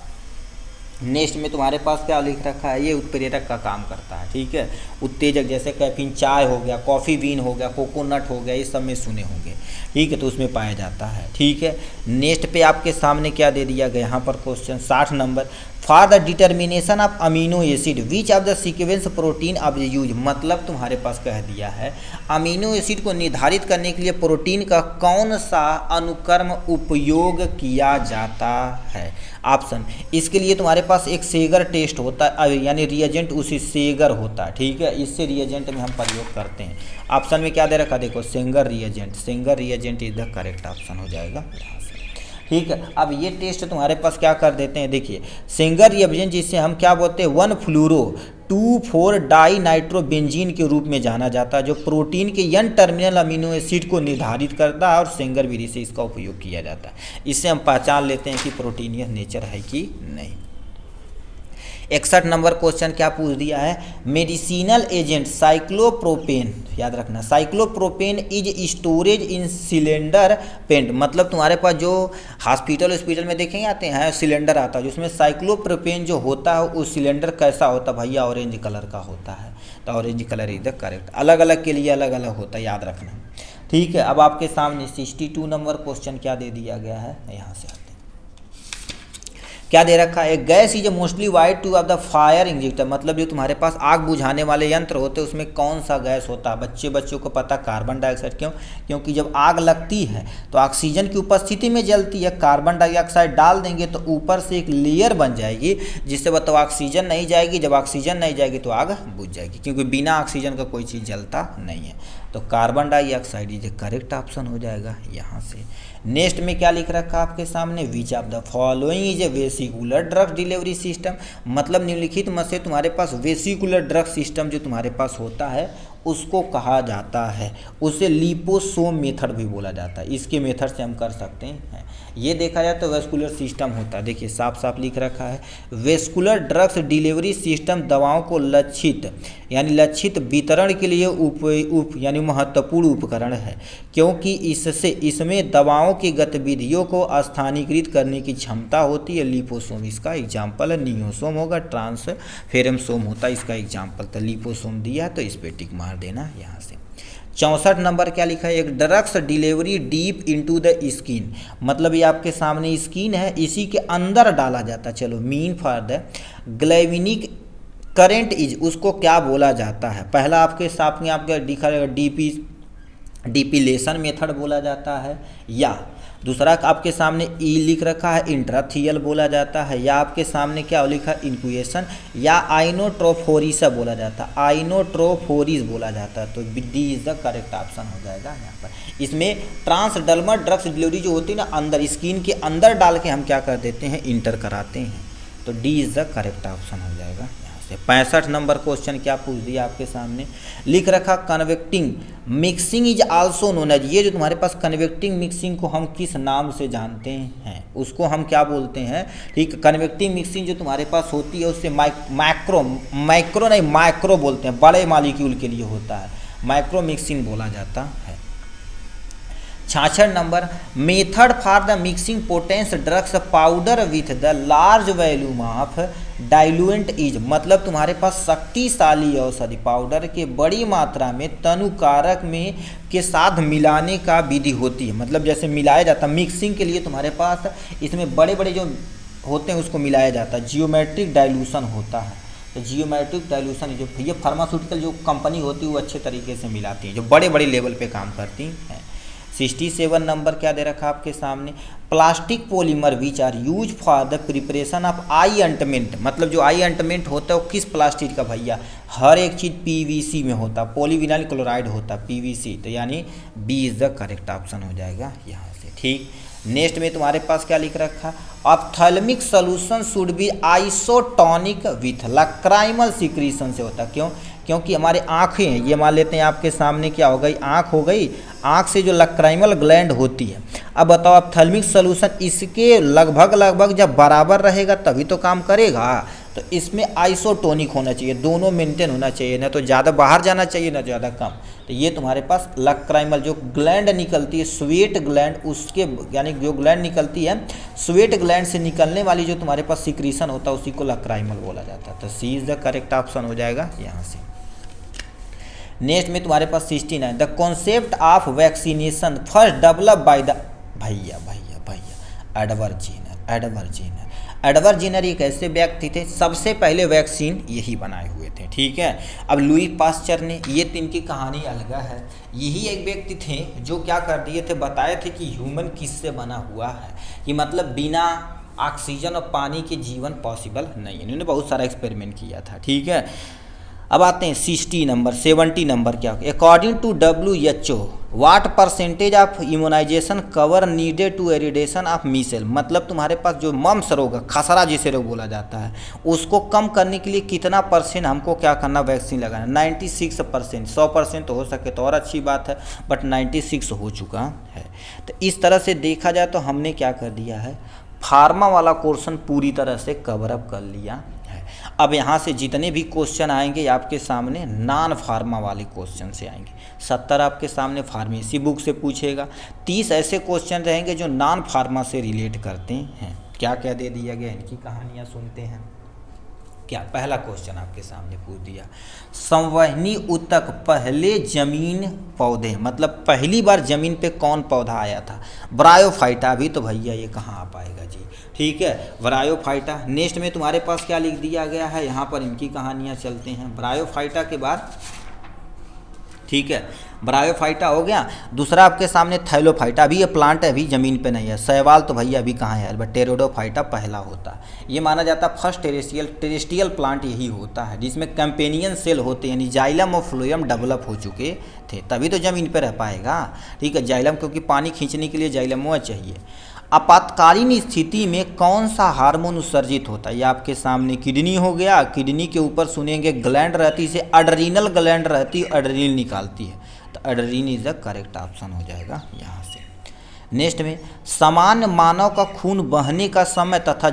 नेक्स्ट में तुम्हारे पास क्या लिख रखा है, ये उत्प्रेरक का काम करता है, ठीक है, उत्तेजक, जैसे कैफीन चाय हो गया, कॉफ़ी बीन हो गया, कोकोनट हो गया, ये सब में सुने होंगे, ठीक है, तो उसमें पाया जाता है, ठीक है। नेक्स्ट पे आपके सामने क्या दे दिया गया यहाँ पर question 60 number, for the determination of amino acid which of the sequence protein of use, मतलब तुम्हारे पास कह दिया है अमीनो एसिड को निर्धारित करने के लिए प्रोटीन का कौन सा अनुक्रम उपयोग किया जाता है। ऑप्शन, इसके लिए तुम्हारे पास एक सेगर टेस्ट होता है, यानी रिएजेंट उसी सेगर होता है, ठीक है, इससे रिएजेंट में हम प्रयोग करते हैं। ऑप्शन में क्या दे रखा, देखो Sengar reagent, Sengar reagent is the correct option हो जाएगा, ठीक है। अब ये टेस्ट तुम्हारे पास क्या कर देते हैं, देखिए सेंगर रिएजेंट जिसे हम क्या बोलते हैं 1-फ्लूरो-2,4 डाई नाइट्रोबेंजीन के रूप में जाना जाता है, जो प्रोटीन के n टर्मिनल अमीनो एसिड को निर्धारित करता है और सेंगर विधि से इसका उपयोग किया जाता है। इससे हम पहचान लेते हैं कि प्रोटीन यह नेचर है कि नहीं। 61 नंबर क्वेश्चन क्या पूछ दिया है, मेडिसिनल एजेंट साइक्लोप्रोपेन, याद रखना cyclopropane is storage in cylinder paint, मतलब तुम्हारे पास जो हॉस्पिटल में देखेंगे आते हैं सिलेंडर आता है जिसमें साइक्लोप्रोपेन जो होता है उस सिलेंडर कैसा होता है भैया, ऑरेंज कलर का होता है, तो orange colour is the correct, अलग अलग के लिए अलग अलग होता है, याद रखना, ठीक है। अब आपके सामने 62 नंबर क्वेश्चन क्या दे दिया गया है, यहाँ से क्या दे रखा है, gas is mostly wide two of the fire injector, मतलब जो तुम्हारे पास आग बुझाने वाले यंत्र होते हैं उसमें कौन सा गैस होता है, बच्चों को पता कार्बन डाइऑक्साइड। क्यों, क्योंकि जब आग लगती है तो ऑक्सीजन की उपस्थिति में जलती है, कार्बन डाइऑक्साइड डाल देंगे तो ऊपर से एक लेयर बन जाएगी जिससे बताओ ऑक्सीजन नहीं जाएगी, जब ऑक्सीजन नहीं जाएगी तो आग बुझ जाएगी, क्योंकि बिना ऑक्सीजन का कोई चीज़ जलता नहीं है। तो carbon dioxide is correct option हो जाएगा यहाँ से। नेक्स्ट में क्या लिख रखा आपके सामने, विच of the following is A vesicular drug delivery system, मतलब निम्नलिखित में से तुम्हारे पास वेसिकुलर ड्रग सिस्टम जो तुम्हारे पास होता है उसको कहा जाता है, उसे लिपोसोम मेथड भी बोला जाता है, इसके मेथड से हम कर सकते हैं। ये देखा जाए तो वेस्कुलर सिस्टम होता है, देखिए साफ साफ लिख रखा है, वेस्कुलर ड्रग्स डिलीवरी सिस्टम दवाओं को लक्षित वितरण के लिए यानी महत्वपूर्ण उपकरण है, क्योंकि इसमें दवाओं की गतिविधियों को स्थानीकृत करने की क्षमता होती है। लिपोसोम इसका एग्जाम्पल है, नियोसोम होगा, ट्रांसफेरमसोम होता है इसका एग्जाम्पल, तो लिपोसोम दिया तो इस पे टिक मार देना यहाँ से। 64 नंबर क्या लिखा है, एक drugs delivery deep into the skin, मतलब ये आपके सामने स्किन है, इसी के अंदर डाला जाता है। चलो, mean for the galvanic current is, उसको क्या बोला जाता है, पहला आपके सामने आपका दिखा रहेगा डिपिलेशन मेथड बोला जाता है, या दूसरा आपके सामने ई लिख रखा है इंट्राथियल बोला जाता है, या आपके सामने क्या लिखा है इनक्यूएशन, या आइनोट्रोफोरिसा बोला जाता है, आइनोट्रोफोरिस बोला जाता है। तो D is the correct option हो जाएगा यहाँ पर। इसमें ट्रांसडर्मल ड्रग्स डिलीवरी जो होती है ना, अंदर स्किन के अंदर डाल के हम क्या कर देते हैं, इंटर कराते हैं, तो D is the correct option हो जाएगा। 65 नंबर क्वेश्चन क्या पूछ दिया आपके सामने, लिख रखा convecting mixing is also known as, ये जो तुम्हारे पास कन्वेक्टिंग मिक्सिंग को हम किस नाम से जानते हैं, उसको हम क्या बोलते हैं, ठीक। कन्वेक्टिंग मिक्सिंग जो तुम्हारे पास होती है उससे माइक्रो बोलते हैं, बड़े मॉलिक्यूल के लिए होता है, माइक्रो मिक्सिंग बोला जाता है। 66 number, method for the mixing potence drugs powder with the large volume of diluent is, मतलब तुम्हारे पास शक्तिशाली औषधि पाउडर के बड़ी मात्रा में तनुकारक में के साथ मिलाने का विधि होती है, मतलब जैसे मिलाया जाता है मिक्सिंग के लिए तुम्हारे पास इसमें बड़े बड़े जो होते हैं उसको मिलाया जाता है, जियोमेट्रिक डाइल्यूशन होता है। तो जियोमेट्रिक डाइल्यूशन जो ये फार्मास्यूटिकल जो कंपनी होती है वो अच्छे तरीके से मिलाती है, जो बड़े बड़े लेवल पे काम करती हैं। 67 नंबर क्या दे रखा आपके सामने, plastic polymer which are use for the preparation of eye ointment, मतलब जो आई अंटमेंट होता है वो किस प्लास्टिक का भैया, हर एक चीज़ पीवीसी में होता, पॉलीविनाइल क्लोराइड होता पीवीसी, तो यानी B is the correct option हो जाएगा यहाँ से, ठीक। नेक्स्ट में तुम्हारे पास क्या लिख रखा, ophthalmic solution should be isotonic with lacrimal secretion से होता, क्यों, क्योंकि हमारे आँखें हैं, ये मान लेते हैं आपके सामने क्या हो गई, आँख हो गई, आँख से जो लक्राइमल ग्लैंड होती है, अब बताओ ऑप्थेल्मिक सोल्यूशन इसके लगभग जब बराबर रहेगा तभी तो काम करेगा, तो इसमें आइसोटोनिक होना चाहिए, दोनों मेंटेन होना चाहिए, ना तो ज़्यादा बाहर जाना चाहिए ना ज़्यादा कम। तो ये तुम्हारे पास लक्राइमल जो ग्लैंड निकलती है, स्वेट ग्लैंड, उसके यानी जो ग्लैंड निकलती है स्वेट ग्लैंड से निकलने वाली जो तुम्हारे पास सिक्रीशन होता है उसी को लक्राइमल बोला जाता है, तो सी इज द करेक्ट ऑप्शन हो जाएगा यहाँ से। नेक्स्ट में तुम्हारे पास 69, the concept of vaccination first develop by the भैया एडवर्ड जेनर एक ऐसे व्यक्ति थे, सबसे पहले वैक्सीन यही बनाए हुए थे, ठीक है। अब लुई पास्चर ने, ये तो इनकी कहानी अलग है, यही एक व्यक्ति थे जो क्या कर दिए थे, बताए थे कि ह्यूमन किससे बना हुआ है, कि मतलब बिना ऑक्सीजन और पानी के जीवन पॉसिबल नहीं है, इन्होंने बहुत सारा एक्सपेरिमेंट किया था, ठीक है। अब आते हैं 70 नंबर क्या, according to WHO what percentage of immunisation cover needed to eradication of measles, मतलब तुम्हारे पास जो मम्स रोग, खसरा जिसे रोग बोला जाता है, उसको कम करने के लिए कितना % हमको क्या करना, वैक्सीन लगाना, 96%, 100% तो हो सके तो और अच्छी बात है, बट 96 हो चुका है। तो इस तरह से देखा जाए तो हमने क्या कर दिया है, फार्मा वाला पोर्शन पूरी तरह से कवर अप कर लिया है। अब यहाँ से जितने भी क्वेश्चन आएंगे आपके सामने नॉन फार्मा वाले क्वेश्चन से आएंगे, 70 आपके सामने फार्मेसी बुक से पूछेगा, 30 ऐसे क्वेश्चन रहेंगे जो नॉन फार्मा से रिलेट करते हैं। क्या क्या दे दिया गया, इनकी कहानियाँ सुनते हैं। क्या पहला क्वेश्चन आपके सामने पूछ दिया, संवहनी ऊतक पहले जमीन पौधे, मतलब पहली बार जमीन पे कौन पौधा आया था, ब्रायोफाइटा। भी तो भैया ये कहाँ आ पाएगा जी, ठीक है, ब्रायोफाइटा। नेक्स्ट में तुम्हारे पास क्या लिख दिया गया है, यहाँ पर इनकी कहानियाँ चलते हैं। ब्रायोफाइटा के बाद, ठीक है, ब्रायोफाइटा हो गया। दूसरा आपके सामने थैलोफाइटा, अभी ये प्लांट है, अभी ज़मीन पे नहीं है। शैवाल तो भैया अभी कहाँ है, बट टेरिडोफाइटा पहला होता है। ये माना जाता है फर्स्ट टेरेस्ट्रियल प्लांट यही होता है जिसमें कैंपेनियन सेल होते हैं, यानी जाइलम और फ्लोएम डेवलप हो चुके थे, तभी तो ज़मीन पर रह पाएगा, ठीक है। जाइलम क्योंकि पानी खींचने के लिए जाइलम चाहिए। आपातकालीन स्थिति में कौन सा हार्मोन उत्सर्जित होता है, ये आपके सामने किडनी हो गया। किडनी के ऊपर सुनेंगे ग्लैंड रहती है, एड्रेनल ग्लैंड रहती है, एड्रेनल निकालती है, तो adrenal is the correct option हो जाएगा यहाँ से। नेक्स्ट में सामान्य मानव का खून बहने का समय तथा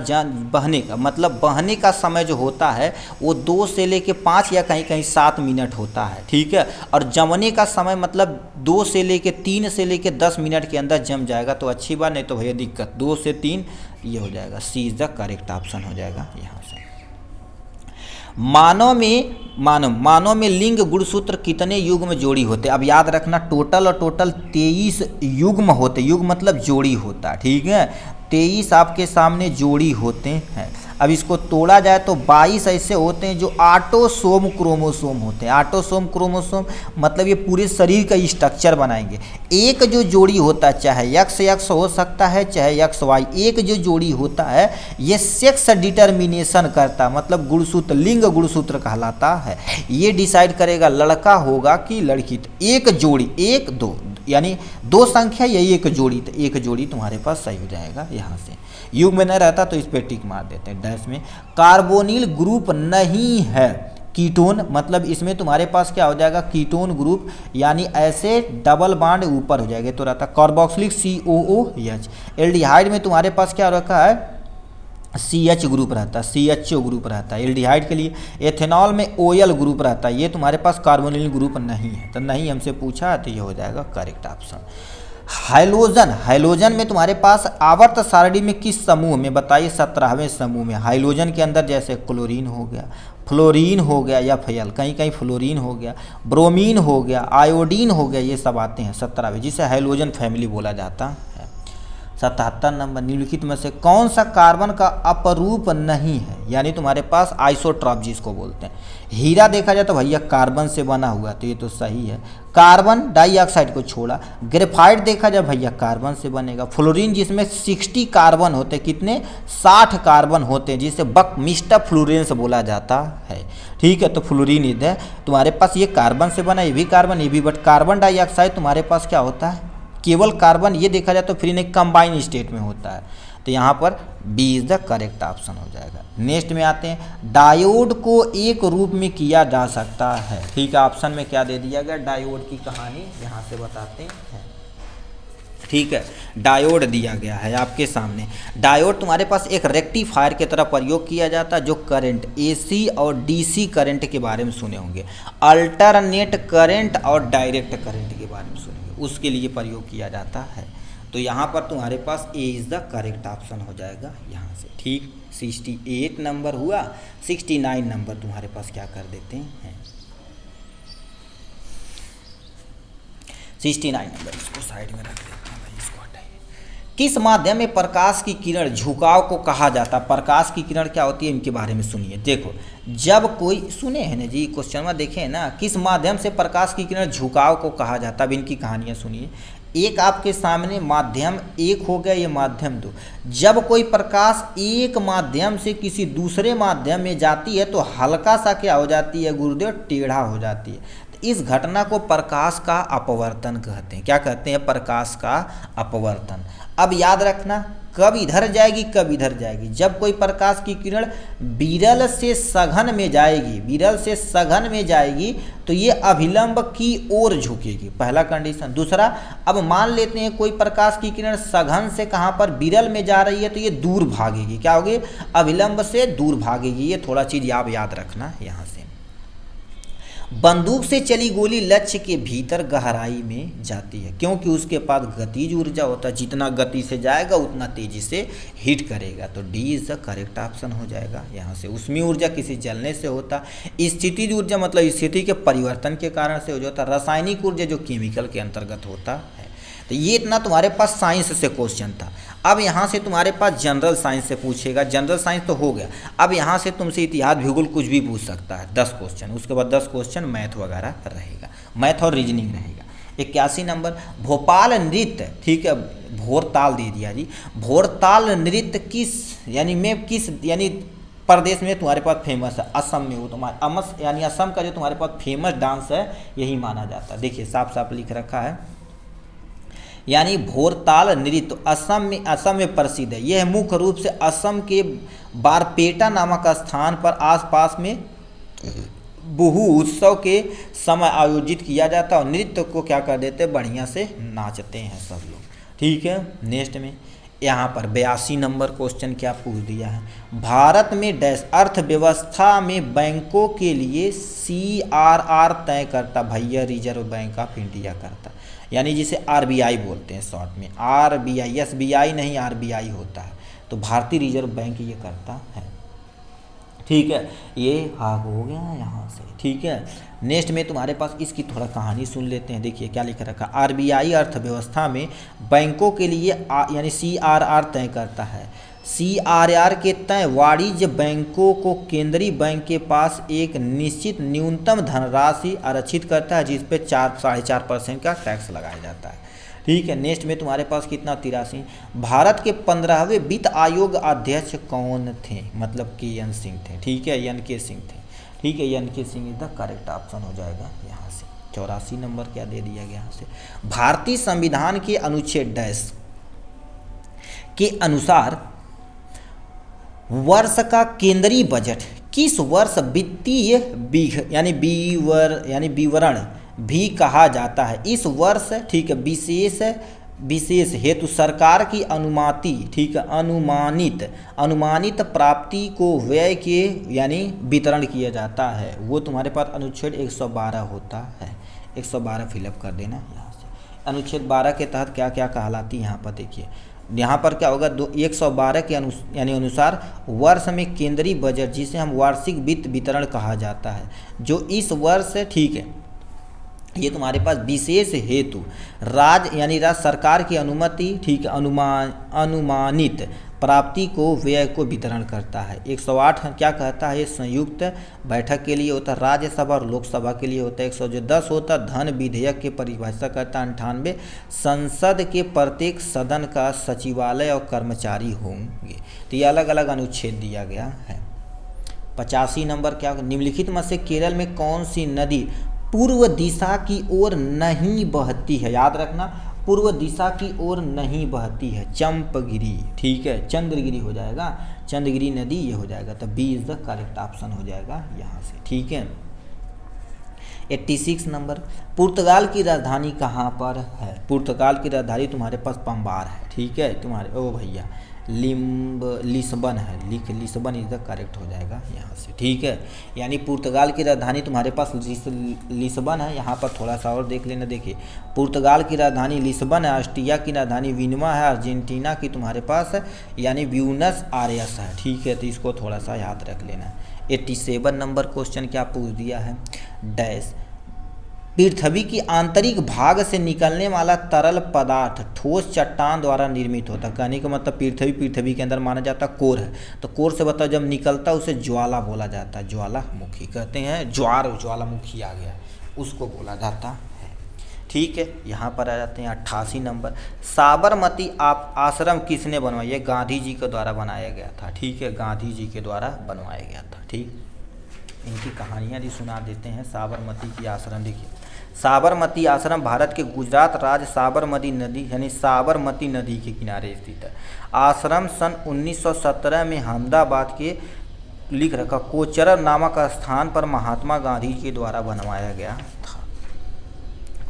बहने का मतलब बहने का समय जो होता है वो 2 से लेके 5 या कहीं कहीं 7 मिनट होता है, ठीक है। और जमने का समय मतलब 2 से लेके 3 से लेके 10 मिनट के अंदर जम जाएगा तो अच्छी बात, नहीं तो भैया दिक्कत। 2 से 3 ये हो जाएगा, सी इज द करेक्ट ऑप्शन हो जाएगा यहाँ से। मानव में लिंग गुणसूत्र कितने युग्म जोड़ी होते हैं, अब याद रखना टोटल 23 युग्म होते, युग्म मतलब जोड़ी होता, ठीक है। 23 आपके सामने जोड़ी होते हैं। अब इसको तोड़ा जाए तो 22 ऐसे होते हैं जो ऑटोसोम क्रोमोसोम होते हैं। ऑटोसोम क्रोमोसोम मतलब ये पूरे शरीर का स्ट्रक्चर बनाएंगे। एक जो जोड़ी होता है, चाहे XX हो सकता है चाहे XY, एक जो जोड़ी होता है ये सेक्स डिटर्मिनेशन करता है, मतलब गुणसूत्र, लिंग गुणसूत्र कहलाता है। ये डिसाइड करेगा लड़का होगा कि लड़की। तो एक जोड़ी, 1 2 यानी 2 संख्या या एक जोड़ी, तो एक जोड़ी तुम्हारे पास सही हो जाएगा यहाँ से। युग में न रहता तो इस पे टिक मार देते हैं। डैश में कार्बोनिल ग्रुप नहीं है, कीटोन मतलब इसमें तुम्हारे पास क्या हो जाएगा, कीटोन ग्रुप, यानी ऐसे डबल बॉन्ड ऊपर हो जाएगा तो रहता कार्बोक्सिलिक COOH। एल्डिहाइड में तुम्हारे पास क्या रखा है, CH ग्रुप रहता है, CHO ग्रुप रहता है एल्डिहाइड के लिए। एथेनॉल में OL ग्रुप रहता है, ये तुम्हारे पास कार्बोनिल ग्रुप नहीं है, तो नहीं हमसे पूछा तो ये हो जाएगा करेक्ट ऑप्शन। हाइलोजन में तुम्हारे पास आवर्त सारणी में किस समूह में, बताइए 17वें समूह में। हाइलोजन के अंदर जैसे क्लोरीन हो गया, फ्लोरीन हो गया या फयल, कहीं कहीं फ्लोरीन हो गया, ब्रोमीन हो गया, आयोडीन हो गया, ये सब आते हैं 17वें, जिसे हाइलोजन फैमिली बोला जाता है। 77 नंबर, निम्नलिखित में से कौन सा कार्बन का अपरूप नहीं है, यानी तुम्हारे पास आइसोट्रॉप जिसको बोलते हैं। हीरा देखा जाए तो भैया कार्बन से बना हुआ, तो ये तो सही है, कार्बन डाइऑक्साइड को छोड़ा। ग्रेफाइट देखा जाए भैया कार्बन से बनेगा। फ्लोरीन जिसमें 60 कार्बन होते, कितने 60 कार्बन होते हैं, जिसे बक मिस्टर फ्लोरेंस बोला जाता है, ठीक है। तो फ्लोरीन इधर तुम्हारे पास ये कार्बन से बना, ये भी कार्बन, ये भी, बट कार्बन डाइऑक्साइड तुम्हारे पास क्या होता है, केवल कार्बन, ये देखा जाए तो फिर एक कंबाइन स्टेट में होता है, तो यहाँ पर B is the correct option हो जाएगा। नेक्स्ट में आते हैं, डायोड को एक रूप में किया जा सकता है, ठीक है। ऑप्शन में क्या दे दिया गया, डायोड की कहानी यहाँ से बताते हैं, ठीक है। डायोड दिया गया है आपके सामने। डायोड तुम्हारे पास एक रेक्टिफायर की तरह प्रयोग किया जाता है, जो करंट AC और DC करंट के बारे में सुने होंगे, अल्टरनेट करंट और डायरेक्ट करंट के बारे में सुने, उसके लिए प्रयोग किया जाता है। तो यहाँ पर तुम्हारे पास A is the correct option हो जाएगा यहाँ से, ठीक। 68 नंबर हुआ। 69 नंबर तुम्हारे पास क्या कर देते हैं, 69 नंबर इसको साइड में रख देते हैं भाई, इसको हटाइए। किस माध्यम में प्रकाश की किरण झुकाव को कहा जाता है, प्रकाश की किरण क्या होती है, इनके बारे में सुनिए। देखो जब कोई, सुने हैं ना जी क्वेश्चन में, देखें ना, किस माध्यम से प्रकाश की किरण झुकाव को कहा जाता है, अब इनकी कहानियाँ सुनिए। एक आपके सामने माध्यम 1 हो गया, ये माध्यम 2। जब कोई प्रकाश एक माध्यम से किसी दूसरे माध्यम में जाती है तो हल्का सा क्या हो जाती है गुरुदेव, टेढ़ा हो जाती है। तो इस घटना को प्रकाश का अपवर्तन कहते हैं। क्या कहते हैं, प्रकाश का अपवर्तन। अब याद रखना, कब इधर जाएगी कब इधर जाएगी, जब कोई प्रकाश की किरण विरल से सघन में जाएगी, विरल से सघन में जाएगी तो ये अभिलंब की ओर झुकेगी, पहला कंडीशन। दूसरा, अब मान लेते हैं कोई प्रकाश की किरण सघन से कहाँ पर, विरल में जा रही है, तो ये दूर भागेगी, क्या होगी, अभिलंब से दूर भागेगी। ये थोड़ा चीज़ आप याद रखना यहाँ से। बंदूक से चली गोली लक्ष्य के भीतर गहराई में जाती है क्योंकि उसके पास गतिज ऊर्जा होता है, जितना गति से जाएगा उतना तेजी से हिट करेगा। तो D is the correct option हो जाएगा यहाँ से। उसमें ऊर्जा किसी जलने से होता, स्थितिज ऊर्जा मतलब स्थिति के परिवर्तन के कारण से हो जाता, रासायनिक ऊर्जा जो केमिकल के अंतर्गत होता है। तो ये इतना तुम्हारे पास साइंस से क्वेश्चन था। अब यहाँ से तुम्हारे पास जनरल साइंस से पूछेगा, जनरल साइंस तो हो गया। अब यहाँ से तुमसे इतिहास भूगोल कुछ भी पूछ सकता है, 10 क्वेश्चन, उसके बाद 10 क्वेश्चन मैथ वगैरह रहेगा, मैथ और रीजनिंग रहेगा। 81 नंबर, भोपाल नृत्य, ठीक है, भोरताल दे दिया जी। भोरताल नृत्य किस यानी प्रदेश में तुम्हारे पास फेमस है? असम में। वो तुम्हारे यानी असम का जो तुम्हारे पास फेमस डांस है यही माना जाता है। देखिए साफ साफ लिख रखा है, यानी भोरताल नृत्य असम में प्रसिद्ध है। यह मुख्य रूप से असम के बारपेटा नामक स्थान पर आसपास में बिहू उत्सव के समय आयोजित किया जाता है और नृत्य को क्या कर देते हैं, बढ़िया से नाचते हैं सब लोग, ठीक है। नेक्स्ट में यहाँ पर 82 नंबर क्वेश्चन क्या पूछ दिया है, भारत में डैश अर्थव्यवस्था में बैंकों के लिए CRR तय करता, भैया रिजर्व बैंक ऑफ इंडिया करता, यानी जिसे RBI बोलते हैं शॉर्ट में, RBI, SBI नहीं RBI होता है। तो भारतीय रिजर्व बैंक ये करता है, ठीक है। ये भाग हो गया यहाँ से, ठीक है। नेक्स्ट में तुम्हारे पास इसकी थोड़ा कहानी सुन लेते हैं। देखिए क्या लिख रखा, RBI अर्थव्यवस्था में बैंकों के लिए यानी CRR तय करता है। CRR के तय वाणिज्य बैंकों को केंद्रीय बैंक के पास एक निश्चित न्यूनतम धनराशि आरक्षित करता है जिस पे 4.5% का टैक्स लगाया जाता है, ठीक है। नेक्स्ट में तुम्हारे पास कितना, 83, भारत के 15वें वित्त आयोग अध्यक्ष कौन थे, मतलब KN सिंह थे, ठीक है, NK सिंह थे, ठीक है। NK Singh is the correct option हो जाएगा यहाँ से। 84 नंबर क्या दे दिया गया यहाँ से, भारतीय संविधान के अनुच्छेद डैश के अनुसार वर्ष का केंद्रीय बजट किस वर्ष वित्तीय यानी विवरण भी कहा जाता है। इस वर्ष, ठीक है, विशेष हेतु सरकार की अनुमाति, ठीक है, अनुमानित प्राप्ति को व्यय के यानी वितरण किया जाता है। वो तुम्हारे पास अनुच्छेद 112 होता है, 112 फिलअप कर देना यहाँ से। अनुच्छेद 12 के तहत क्या क्या कहलाती है यहाँ पर देखिए, यहाँ पर क्या होगा, 112 के अनुसार वर्ष में केंद्रीय बजट जिसे हम वार्षिक वित्त वितरण कहा जाता है, जो इस वर्ष, ठीक है, ये तुम्हारे पास विशेष हेतु राज्य सरकार की अनुमति, ठीक है, अनुमानित प्राप्ति को व्यय को वितरण करता है। 108 क्या कहता है, ये संयुक्त बैठक के लिए होता है, राज्यसभा और लोकसभा के लिए होता है। 110 होता धन विधेयक की परिभाषा करता है। 98 संसद के प्रत्येक सदन का सचिवालय और कर्मचारी होंगे। तो ये अलग अलग अनुच्छेद दिया गया है। 85 नंबर क्या, निम्नलिखित में से केरल में कौन सी नदी पूर्व दिशा की ओर नहीं बहती है, याद रखना, पूर्व दिशा की ओर नहीं बहती है, चंपगिरी, ठीक है, चंद्रगिरी हो जाएगा, चंद्रगिरी नदी ये हो जाएगा। तो B is the correct option हो जाएगा यहाँ से, ठीक है। 86 नंबर, पुर्तगाल की राजधानी कहाँ पर है? पुर्तगाल की राजधानी तुम्हारे पास पंबार है, ठीक है, तुम्हारे ओ भैया लिस्बन है, लिस्बन इज द करेक्ट हो जाएगा यहाँ से, ठीक है। यानी पुर्तगाल की राजधानी तुम्हारे पास लिस्बन है। यहाँ पर थोड़ा सा और देख लेना, देखिए पुर्तगाल की राजधानी लिस्बन है, ऑस्ट्रिया की राजधानी विनमा है, अर्जेंटीना की तुम्हारे पास यानी ब्यूनस आयर्स है, ठीक है। तो इसको थोड़ा सा याद रख लेना। 87 नंबर क्वेश्चन क्या पूछ दिया है, डैश पृथ्वी की आंतरिक भाग से निकलने वाला तरल पदार्थ ठोस चट्टान द्वारा निर्मित होता है। कहने का मतलब पृथ्वी के अंदर माना जाता है कोर है, तो कोर से बताओ जब निकलता है उसे ज्वाला बोला जाता है, ज्वालामुखी कहते हैं, ज्वालामुखी आ गया, उसको बोला जाता है, ठीक है। यहाँ पर आ जाते हैं 88 नंबर, साबरमती आश्रम किसने बनवाया? गांधी जी के द्वारा बनाया गया था, ठीक है, गांधी जी के द्वारा बनवाया गया था, ठीक। इनकी कहानियाँ भी सुना देते हैं। साबरमती की आश्रम, देखिए साबरमती आश्रम भारत के गुजरात राज्य साबरमती नदी यानी साबरमती नदी के किनारे स्थित है। आश्रम सन 1917 में अहमदाबाद के लिख रखा कोचरब नामक स्थान पर महात्मा गांधी के द्वारा बनवाया गया था।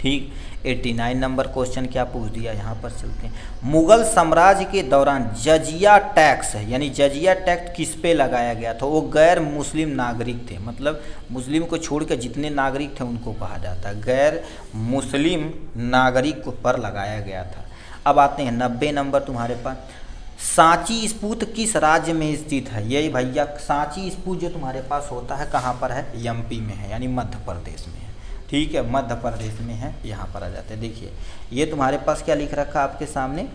ठीक। 89 नंबर क्वेश्चन क्या पूछ दिया, यहाँ पर चलते हैं। मुगल साम्राज्य के दौरान जजिया टैक्स है, यानी जजिया टैक्स किस पे लगाया गया था? वो गैर मुस्लिम नागरिक थे, मतलब मुस्लिम को छोड़ के जितने नागरिक थे उनको कहा जाता है, गैर मुस्लिम नागरिक पर लगाया गया था। अब आते हैं 90 नंबर तुम्हारे पास। सांची स्तूप किस राज्य में स्थित है? यही भैया सांची स्तूप जो तुम्हारे पास होता है कहाँ पर है? एमपी में है, यानी मध्य प्रदेश में है। ठीक है, मध्य प्रदेश में है, यहाँ पर आ जाते हैं। देखिए ये तुम्हारे पास क्या लिख रखा आपके सामने,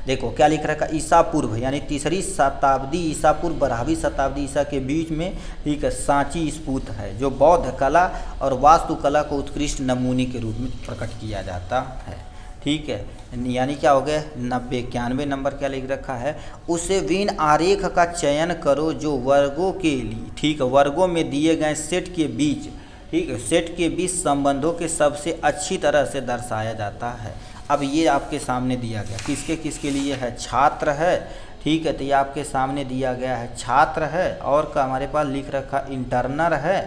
देखो क्या लिख रखा, ईसा पूर्व यानी 3री शताब्दी ईसा पूर्व 12वीं शताब्दी ईसा के बीच में, ठीक है, सांची स्तूप है जो बौद्ध कला और वास्तुकला को उत्कृष्ट नमूने के रूप में प्रकट किया जाता है। ठीक है, यानी क्या हो गया 90। 91 नंबर क्या लिख रखा है, उसे विन आरेख का चयन करो जो वर्गों के लिए, ठीक है, वर्गों में दिए गए सेट के बीच, ठीक है, सेट के बीच संबंधों के सबसे अच्छी तरह से दर्शाया जाता है। अब ये आपके सामने दिया गया किसके किसके लिए है? छात्र है, ठीक है, तो ये आपके सामने दिया गया है छात्र है, और का हमारे पास लिख रखा इंटरनर है,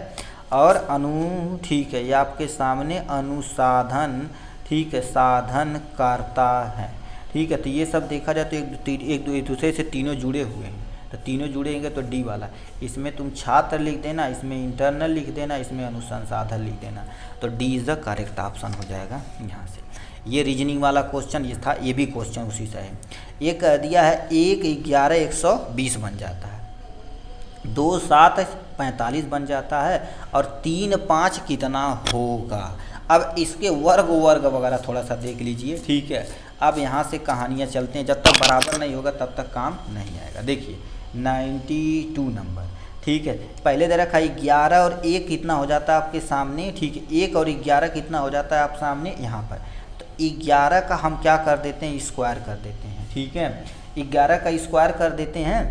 और ठीक है, ये आपके सामने अनुसाधन, ठीक है, साधनकर्ता है। ठीक है, तो ये सब देखा जाए तो एक दूसरे से तीनों जुड़े हुए हैं, तो तीनों जुड़ेंगे तो डी वाला, इसमें तुम छात्र लिख देना, इसमें इंटरनल लिख देना, इसमें अनुसंसाधन लिख देना, तो D is the correct option हो जाएगा यहाँ से। ये रीजनिंग वाला क्वेश्चन ये था, ये भी क्वेश्चन उसी से है। ये कह दिया है 1 11 120 बन जाता है, 2 7 45 बन जाता है, और 3 5 कितना होगा? अब इसके वर्ग वगैरह थोड़ा सा देख लीजिए। ठीक है, अब यहाँ से कहानियाँ चलते हैं, जब तक बराबर नहीं होगा तब तक काम नहीं आएगा। देखिए 92 नंबर, ठीक है, पहले दे रखा 11 और 1 कितना हो जाता है आपके सामने, ठीक है, 1 और 11 कितना हो जाता है आप सामने यहाँ पर, तो 11 का हम क्या कर देते हैं? स्क्वायर कर देते हैं। ठीक है, 11 का स्क्वायर कर देते हैं,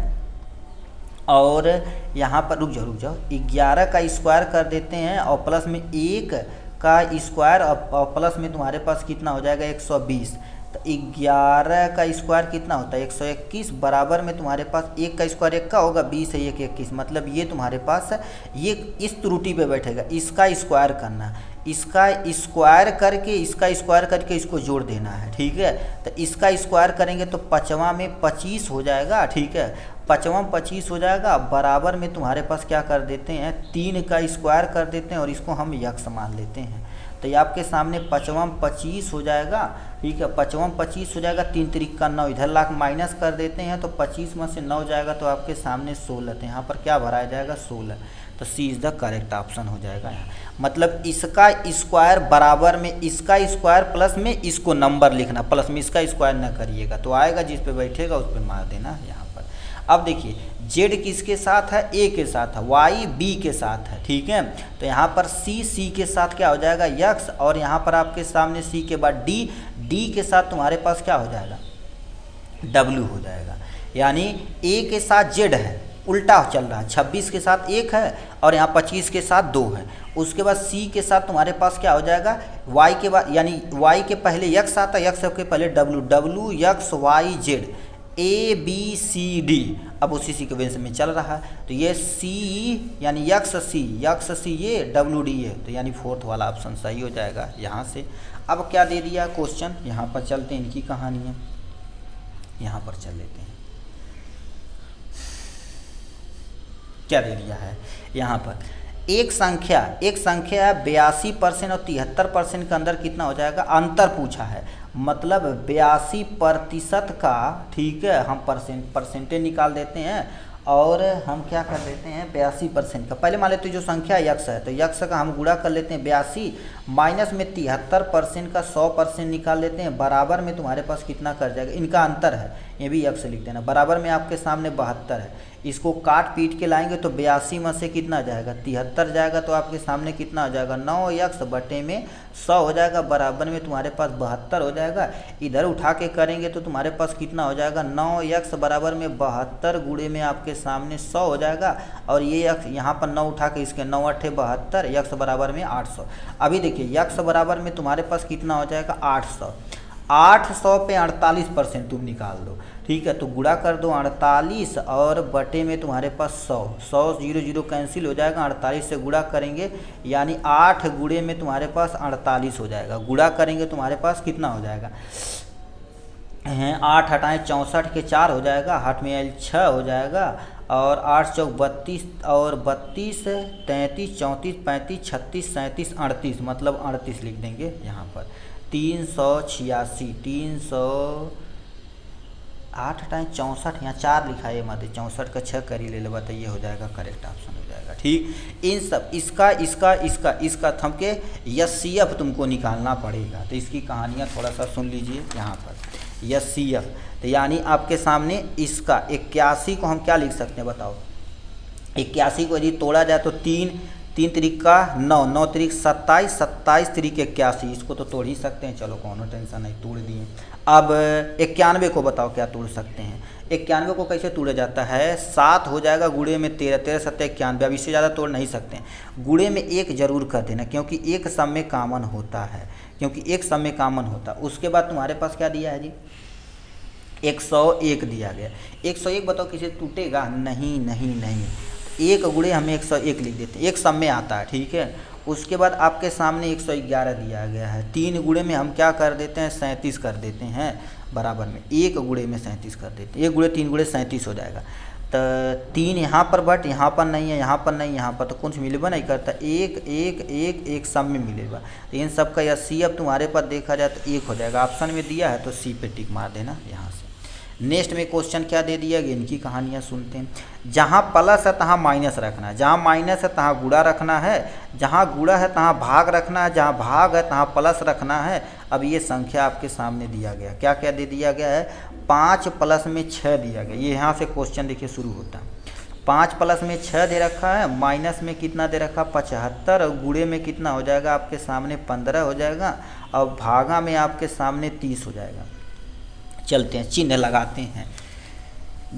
और यहाँ पर रुक जाओ 11 का स्क्वायर कर देते हैं, और प्लस में 1 का स्क्वायर, और प्लस में तुम्हारे पास कितना हो जाएगा 120, तो 11 का स्क्वायर कितना होता है 121, बराबर में तुम्हारे पास 1 का स्क्वायर 1 का होगा, 20 है 1 21, मतलब ये तुम्हारे पास ये इस त्रुटि पे बैठेगा, इसका स्क्वायर करना, इसका स्क्वायर करके इसको जोड़ देना है। ठीक है, तो इसका स्क्वायर करेंगे तो 5वां में 25 हो जाएगा। ठीक है, 5वां 25 हो जाएगा, बराबर में तुम्हारे पास क्या कर देते हैं 3 का स्क्वायर कर देते हैं, और इसको हम यक्ष मान लेते हैं, तो ये आपके सामने 5वां 25 हो जाएगा। ठीक है, 5वां 25 हो जाएगा, 3 3 का 9, इधर लाख माइनस कर देते हैं, तो 25 में से 9 जाएगा तो आपके सामने 16, तो यहाँ पर क्या भराया जाएगा 16, तो सी इज़ द करेक्ट ऑप्शन हो जाएगा यहाँ। मतलब इसका स्क्वायर बराबर में इसका स्क्वायर प्लस में इसको नंबर लिखना, प्लस में इसका स्क्वायर ना करिएगा, तो आएगा जिस पे बैठेगा उस पर मार देना यहाँ पर। अब देखिए जेड किसके साथ है? ए के साथ है, वाई बी के साथ है। ठीक है, तो यहाँ पर सी के साथ क्या हो जाएगा यक्स, और यहाँ पर आपके सामने सी के बाद डी के साथ तुम्हारे पास क्या हो जाएगा डब्ल्यू हो जाएगा, यानी ए के साथ जेड है, उल्टा चल रहा है, 26 के साथ 1 है, और यहाँ 25 के साथ 2 है। उसके बाद सी के साथ तुम्हारे पास क्या हो जाएगा वाई के बाद, यानी वाई के पहले यक्स आता है, यक्स के पहले W X Y Z A B C D, अब उसी सीक्वेंस में चल रहा है, तो ये सी यानी यक्स सी ये डब्ल्यू डी है, तो यानी 4th वाला ऑप्शन सही हो जाएगा यहाँ से। अब क्या दे दिया क्वेश्चन, यहाँ पर चलते हैं, इनकी कहानियाँ यहाँ पर चल लेते हैं। क्या दे दिया है यहाँ पर, एक संख्या है 82% और 73% के अंदर कितना हो जाएगा अंतर पूछा है, मतलब 82% का, ठीक है, हम परसेंटेज निकाल देते हैं, और हम क्या कर लेते हैं 82% का, पहले मान लेते हैं जो संख्या यक्स है, तो यक्स का हम गुणा कर लेते हैं 82 माइनस में 73% का 100% निकाल लेते हैं, बराबर में तुम्हारे पास कितना कर जाएगा, इनका अंतर है, ये भी यक्स लिख देना, बराबर में आपके सामने 72 है, इसको काट पीट के लाएंगे तो 82 में से कितना जाएगा 73 जाएगा, तो आपके सामने कितना हो जाएगा 9 यक्स बटे में 100 हो जाएगा, बराबर में तुम्हारे पास 72 हो जाएगा। इधर उठा के करेंगे तो तुम्हारे पास कितना हो जाएगा 9 यक्स बराबर में 72 गुणे में आपके सामने 100 हो जाएगा, और ये यक्स यहाँ पर 9 उठा के इसके 9 8 72 यक्स बराबर में 800। अभी देखिए यक्स बराबर में तुम्हारे पास कितना हो जाएगा 800 पे 48% तुम निकाल दो, ठीक है, तो गुणा कर दो 48 और बटे में तुम्हारे पास 100, 0 0 कैंसिल हो जाएगा, 48 से गुणा करेंगे यानी 8 गुणे में तुम्हारे पास 48 हो जाएगा। गुणा करेंगे तुम्हारे पास कितना हो जाएगा, 8 हटाएँ 64 के 4 हो जाएगा, 8 में 6 हो जाएगा और 8 चौक 32 और 32 33 34 35 36 37 38, मतलब 38 लिख देंगे यहाँ पर। 386 8 हटाएँ 64, यहाँ 4 लिखा है मत 64 का 6 करी ले लेगा तो ये हो जाएगा, करेक्ट ऑप्शन हो जाएगा। ठीक, इन सब इसका थम के एचसीएफ तुमको निकालना पड़ेगा, तो इसकी कहानियाँ थोड़ा सा सुन लीजिए यहाँ पर। एचसीएफ तो यानी आपके सामने इसका 81 को हम क्या लिख सकते हैं बताओ, 81 को यदि तोड़ा जाए तो 3 तिरिका 9, 9 तिरिक 27, 27 तिरिक 81, इसको तो तोड़ ही सकते हैं, चलो कोनो टेंशन नहीं, तोड़ दिए। अब 91 को बताओ क्या तोड़ सकते हैं, 91 को कैसे तोड़ा जाता है, 7 हो जाएगा गुणे में 13, 13 7 91, अब इससे ज़्यादा तोड़ नहीं सकते हैं। गुणे में 1 जरूर कर देना क्योंकि एक सब में कॉमन होता है, उसके बाद तुम्हारे पास क्या दिया है जी, 101 दिया गया। 101 बताओ किसी टूटेगा, नहीं, एक गुणे हमें 101 लिख देते हैं, एक सब में आता है, ठीक है। उसके बाद आपके सामने 111 दिया गया है, 3 गुणे में हम क्या कर देते हैं, 37 कर देते हैं, बराबर में 1 गुणे में 37 कर देते हैं, 1 गुणे 3 गुणे 37 हो जाएगा। तो 3 यहाँ पर बट यहाँ पर नहीं है, यहाँ पर नहीं, यहाँ पर तो कुछ मिलवा नहीं करता, 1 सब में मिलेगा। तो इन सब का एचसीएफ तुम्हारे पास देखा जाए तो 1 हो जाएगा, ऑप्शन में दिया है तो सी पे टिक मार देना यहाँ से। नेक्स्ट में क्वेश्चन क्या दे दिया गया, इनकी कहानियाँ सुनते हैं। जहाँ प्लस है तहाँ माइनस रखना है, जहाँ माइनस है तहाँ गुणा रखना है, जहाँ गुणा है तहाँ भाग रखना है, जहाँ भाग है तहाँ प्लस रखना है। अब ये संख्या आपके सामने दिया गया, क्या क्या दे दिया गया है, 5 प्लस में 6 दिया गया। ये यहाँ से क्वेश्चन देखिए शुरू होता है, 5 प्लस में 6 दे रखा है, माइनस में कितना दे रखा 75 और गुणे में कितना हो जाएगा आपके सामने 15 हो जाएगा और भागा में आपके सामने 30 हो जाएगा। चलते हैं, चिन्ह लगाते हैं।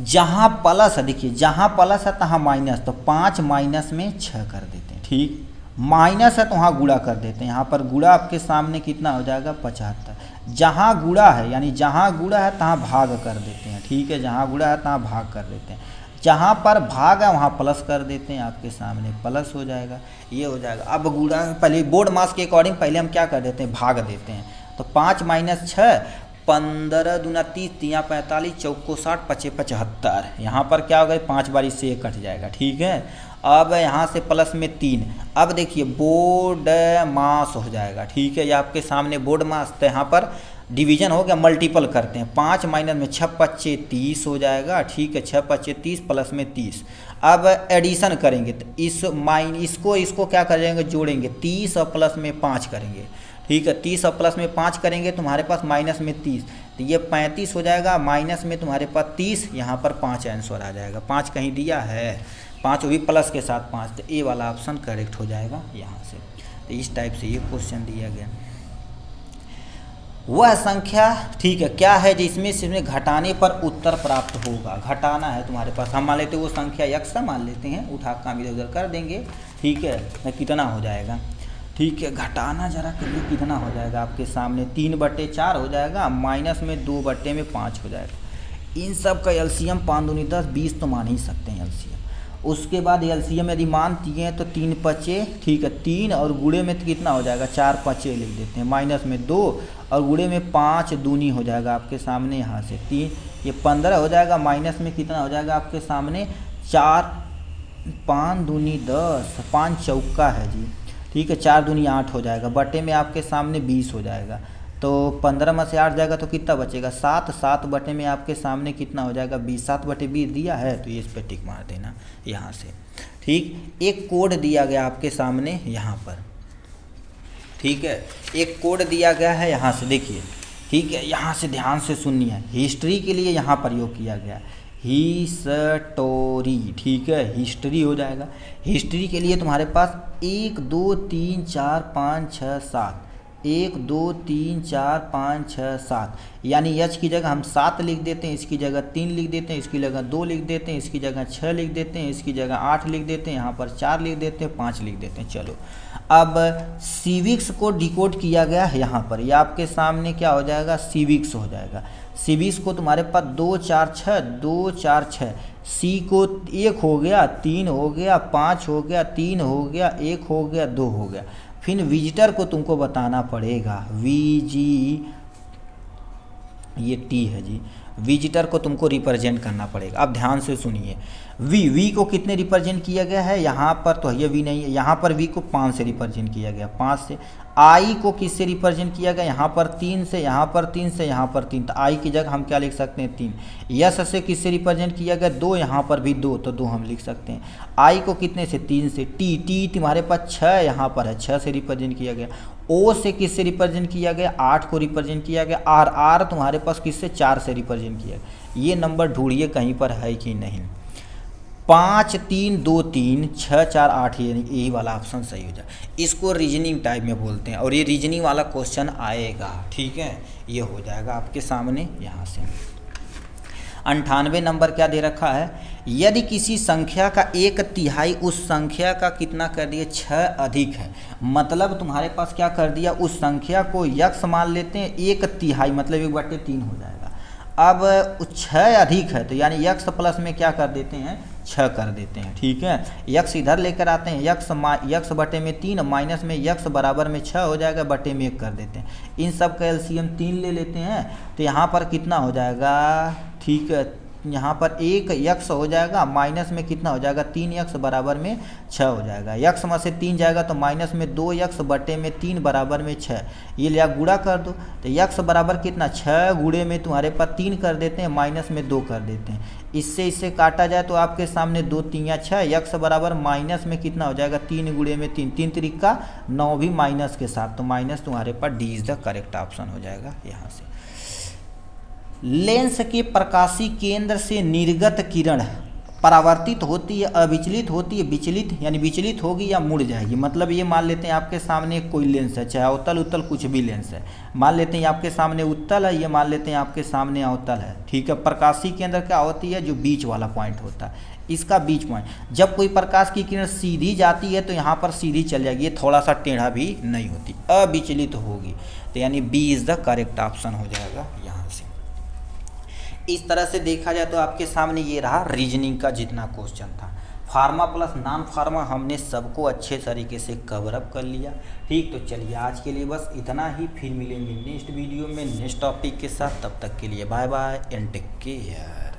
जहाँ प्लस है, देखिए जहाँ प्लस है तहाँ माइनस, तो 5 माइनस में 6 कर देते हैं, ठीक। माइनस है तो वहाँ गुणा कर देते हैं, यहाँ पर गुणा आपके सामने कितना हो जाएगा 75। जहाँ गुणा है यानी जहाँ गुणा है तहाँ भाग कर देते हैं, ठीक है, जहाँ गुणा है तहाँ भाग कर देते हैं, जहाँ पर भाग है वहाँ प्लस कर देते हैं, आपके सामने प्लस हो जाएगा, ये हो जाएगा। अब गुणा पहले बोर्ड मास के अकॉर्डिंग पहले हम क्या कर देते हैं, भाग देते हैं। तो 5 माइनस 6, 15 दूना 30, 3 45, चौको 60, 5 75, यहाँ पर क्या होगा 5 बार इससे 1 कट जाएगा, ठीक है। अब यहाँ से प्लस में 3, अब देखिए बोर्ड मास हो जाएगा, ठीक है, ये आपके सामने बोर्ड मास, तो यहाँ पर डिवीजन हो गया, मल्टीपल करते हैं, 5 माइनस में 6 5 30 हो जाएगा, ठीक है, 6 5 30 प्लस में 30। अब एडिशन करेंगे तो इसको क्या करेंगे, जोड़ेंगे, 30 और प्लस में 5 करेंगे, ठीक है, 30 और प्लस में 5 करेंगे तुम्हारे पास माइनस में 30, तो ये 35 हो जाएगा, माइनस में तुम्हारे पास 30, यहाँ पर 5 आंसर आ जाएगा। 5 कहीं दिया है, 5 भी प्लस के साथ 5, तो ए वाला ऑप्शन करेक्ट हो जाएगा यहाँ से। तो इस टाइप से ये क्वेश्चन दिया गया। वह संख्या, ठीक है, क्या है जिसमें से घटाने पर उत्तर प्राप्त होगा, घटाना है तुम्हारे पास, हम मान लेते हैं वो संख्या x मान लेते हैं, उठा काम इधर उधर कर देंगे, ठीक है, तो कितना हो जाएगा, ठीक है, घटाना जरा करिए कितना हो जाएगा आपके सामने, 3/4 हो जाएगा, माइनस में 2/5 हो जाएगा। इन सब का एलसीएम 5 दूनी 10, 20 तो मान ही सकते हैं एलसीएम। उसके बाद एलसीएम यदि मानती हैं तो 3 5, ठीक है, 3 और गुणे में तो कितना हो जाएगा 4 5 लिख देते हैं, माइनस में 2 और गुणे में 5 दूनी हो जाएगा आपके सामने, यहाँ से 3, ये 15 हो जाएगा, माइनस में कितना हो जाएगा आपके सामने 4, 5 दूनी 10, 5 चौका है जी, ठीक है, 4 दूनी 8 हो जाएगा, बटे में आपके सामने 20 हो जाएगा, तो 15 में से 8 जाएगा तो कितना बचेगा 7, 7 बटे में आपके सामने कितना हो जाएगा 20, 7/20 दिया है, तो ये इस पर टिक मार देना यहाँ से, ठीक। एक कोड दिया गया आपके सामने यहाँ पर, ठीक है, एक कोड दिया गया है यहाँ से, देखिए, ठीक है, यहाँ से ध्यान से सुनिए, हिस्ट्री के लिए यहाँ प्रयोग किया गया, हिस्टोरी, ठीक है, हिस्ट्री हो जाएगा। हिस्ट्री के लिए तुम्हारे पास 1 2 3 4 5 6 7, 1 2 3 4 5 6 7, यानी h की जगह हम 7 लिख देते हैं, इसकी जगह 3 लिख देते हैं, इसकी जगह 2 लिख देते हैं, इसकी जगह 6 लिख देते हैं, इसकी जगह 8 लिख देते हैं, यहाँ पर 4 लिख देते हैं, 5 लिख देते हैं। चलो अब सिविक्स को डिकोड किया गया है यहाँ पर, ये आपके सामने क्या हो जाएगा सिविक्स हो जाएगा। C20 को तुम्हारे पास 2 4 6, 2 4 6, C को 1 हो गया, 3 हो गया, 5 हो गया, 3 हो गया, 1 हो गया, 2 हो गया। फिर विजिटर को तुमको बताना पड़ेगा, ये टी है जी, विजिटर को तुमको रिप्रेजेंट करना पड़ेगा। अब ध्यान से सुनिए, वी को कितने रिप्रेजेंट किया गया है, यहाँ पर तो ये वी नहीं है, यहाँ पर वी को 5 से रिप्रेजेंट किया गया, 5 से। आई को किससे रिप्रेजेंट किया गया, यहाँ पर 3 से, यहाँ पर 3 से, यहाँ पर 3, तो आई की जगह हम क्या लिख सकते हैं 3। यस से किससे रिप्रेजेंट किया गया, 2, यहाँ पर भी 2, तो 2 हम लिख सकते हैं। आई को कितने से, 3 से। टी तुम्हारे पास 6 यहाँ पर है, 6 से रिप्रेजेंट किया गया। ओ से किससे रिप्रेजेंट किया गया, 8 को रिप्रेजेंट किया गया। आर तुम्हारे पास किससे, 4 से रिप्रेजेंट किया गया। ये नंबर ढूंढिए कहीं पर है कि नहीं। 5 3 2 3 6 4 8, यही वाला ऑप्शन सही हो जाए। इसको रीजनिंग टाइप में बोलते हैं और ये रीजनिंग वाला क्वेश्चन आएगा, ठीक है। ये हो जाएगा आपके सामने यहाँ से। 98 नंबर क्या दे रखा है, यदि किसी संख्या का 1/3 उस संख्या का कितना कर दिए, 6 अधिक है। मतलब तुम्हारे पास क्या कर दिया, उस संख्या को यक्स मान लेते हैं, 1/3 मतलब 1/3 हो जाएगा। अब 6 अधिक है तो यानी यक्स प्लस में क्या कर देते हैं, 6 कर देते हैं, ठीक है। यक्स इधर लेकर आते हैं, यक्स बटे में 3 माइनस में यक्स बराबर में 6 हो जाएगा, बटे में 1 कर देते हैं। इन सब का एलसीएम 3 ले लेते हैं, तो यहाँ पर कितना हो जाएगा, ठीक है, यहाँ पर 1 यक्स हो जाएगा, माइनस में कितना हो जाएगा, 3 यक्स बराबर में 6 हो जाएगा। यक्स में से 3 जाएगा तो माइनस में 2 यक्स बटे में 3 बराबर में 6, ये लिया गुणा कर दो, तो यक्स बराबर कितना, 6 गुणे में तुम्हारे पास 3 कर देते हैं, माइनस में 2 कर देते हैं। इससे काटा जाए तो आपके सामने 2 3 या 6, यक्स बराबर माइनस में कितना हो जाएगा, 3 गुणे में 3, 3 त्रिका 9 भी माइनस के साथ, तो माइनस तुम्हारे पास D is the correct option हो जाएगा यहाँ से। लेंस के प्रकाशीय केंद्र से निर्गत किरण परावर्तित होती है, अविचलित होती है, विचलित यानी विचलित होगी या मुड़ जाएगी। मतलब ये मान लेते हैं आपके सामने कोई लेंस है, चाहे अवतल उत्तल कुछ भी लेंस है, मान लेते हैं आपके सामने उत्तल है, ये मान लेते हैं आपके सामने अवतल है, ठीक है। प्रकाशीय केंद्र क्या होती है, जो बीच वाला पॉइंट होता है, इसका बीच पॉइंट। जब कोई प्रकाश की किरण सीधी जाती है तो यहाँ पर सीधी चल जाएगी, ये थोड़ा सा टेढ़ा भी नहीं होती, अविचलित होगी, तो यानी B is the correct option हो जाएगा यहाँ से। इस तरह से देखा जाए तो आपके सामने ये रहा रीजनिंग का जितना क्वेश्चन था। फार्मा प्लस नॉन फार्मा हमने सबको अच्छे तरीके से कवर अप कर लिया, ठीक। तो चलिए आज के लिए बस इतना ही, फिर मिलेंगे नेक्स्ट वीडियो में नेक्स्ट टॉपिक के साथ। तब तक के लिए bye bye and take care.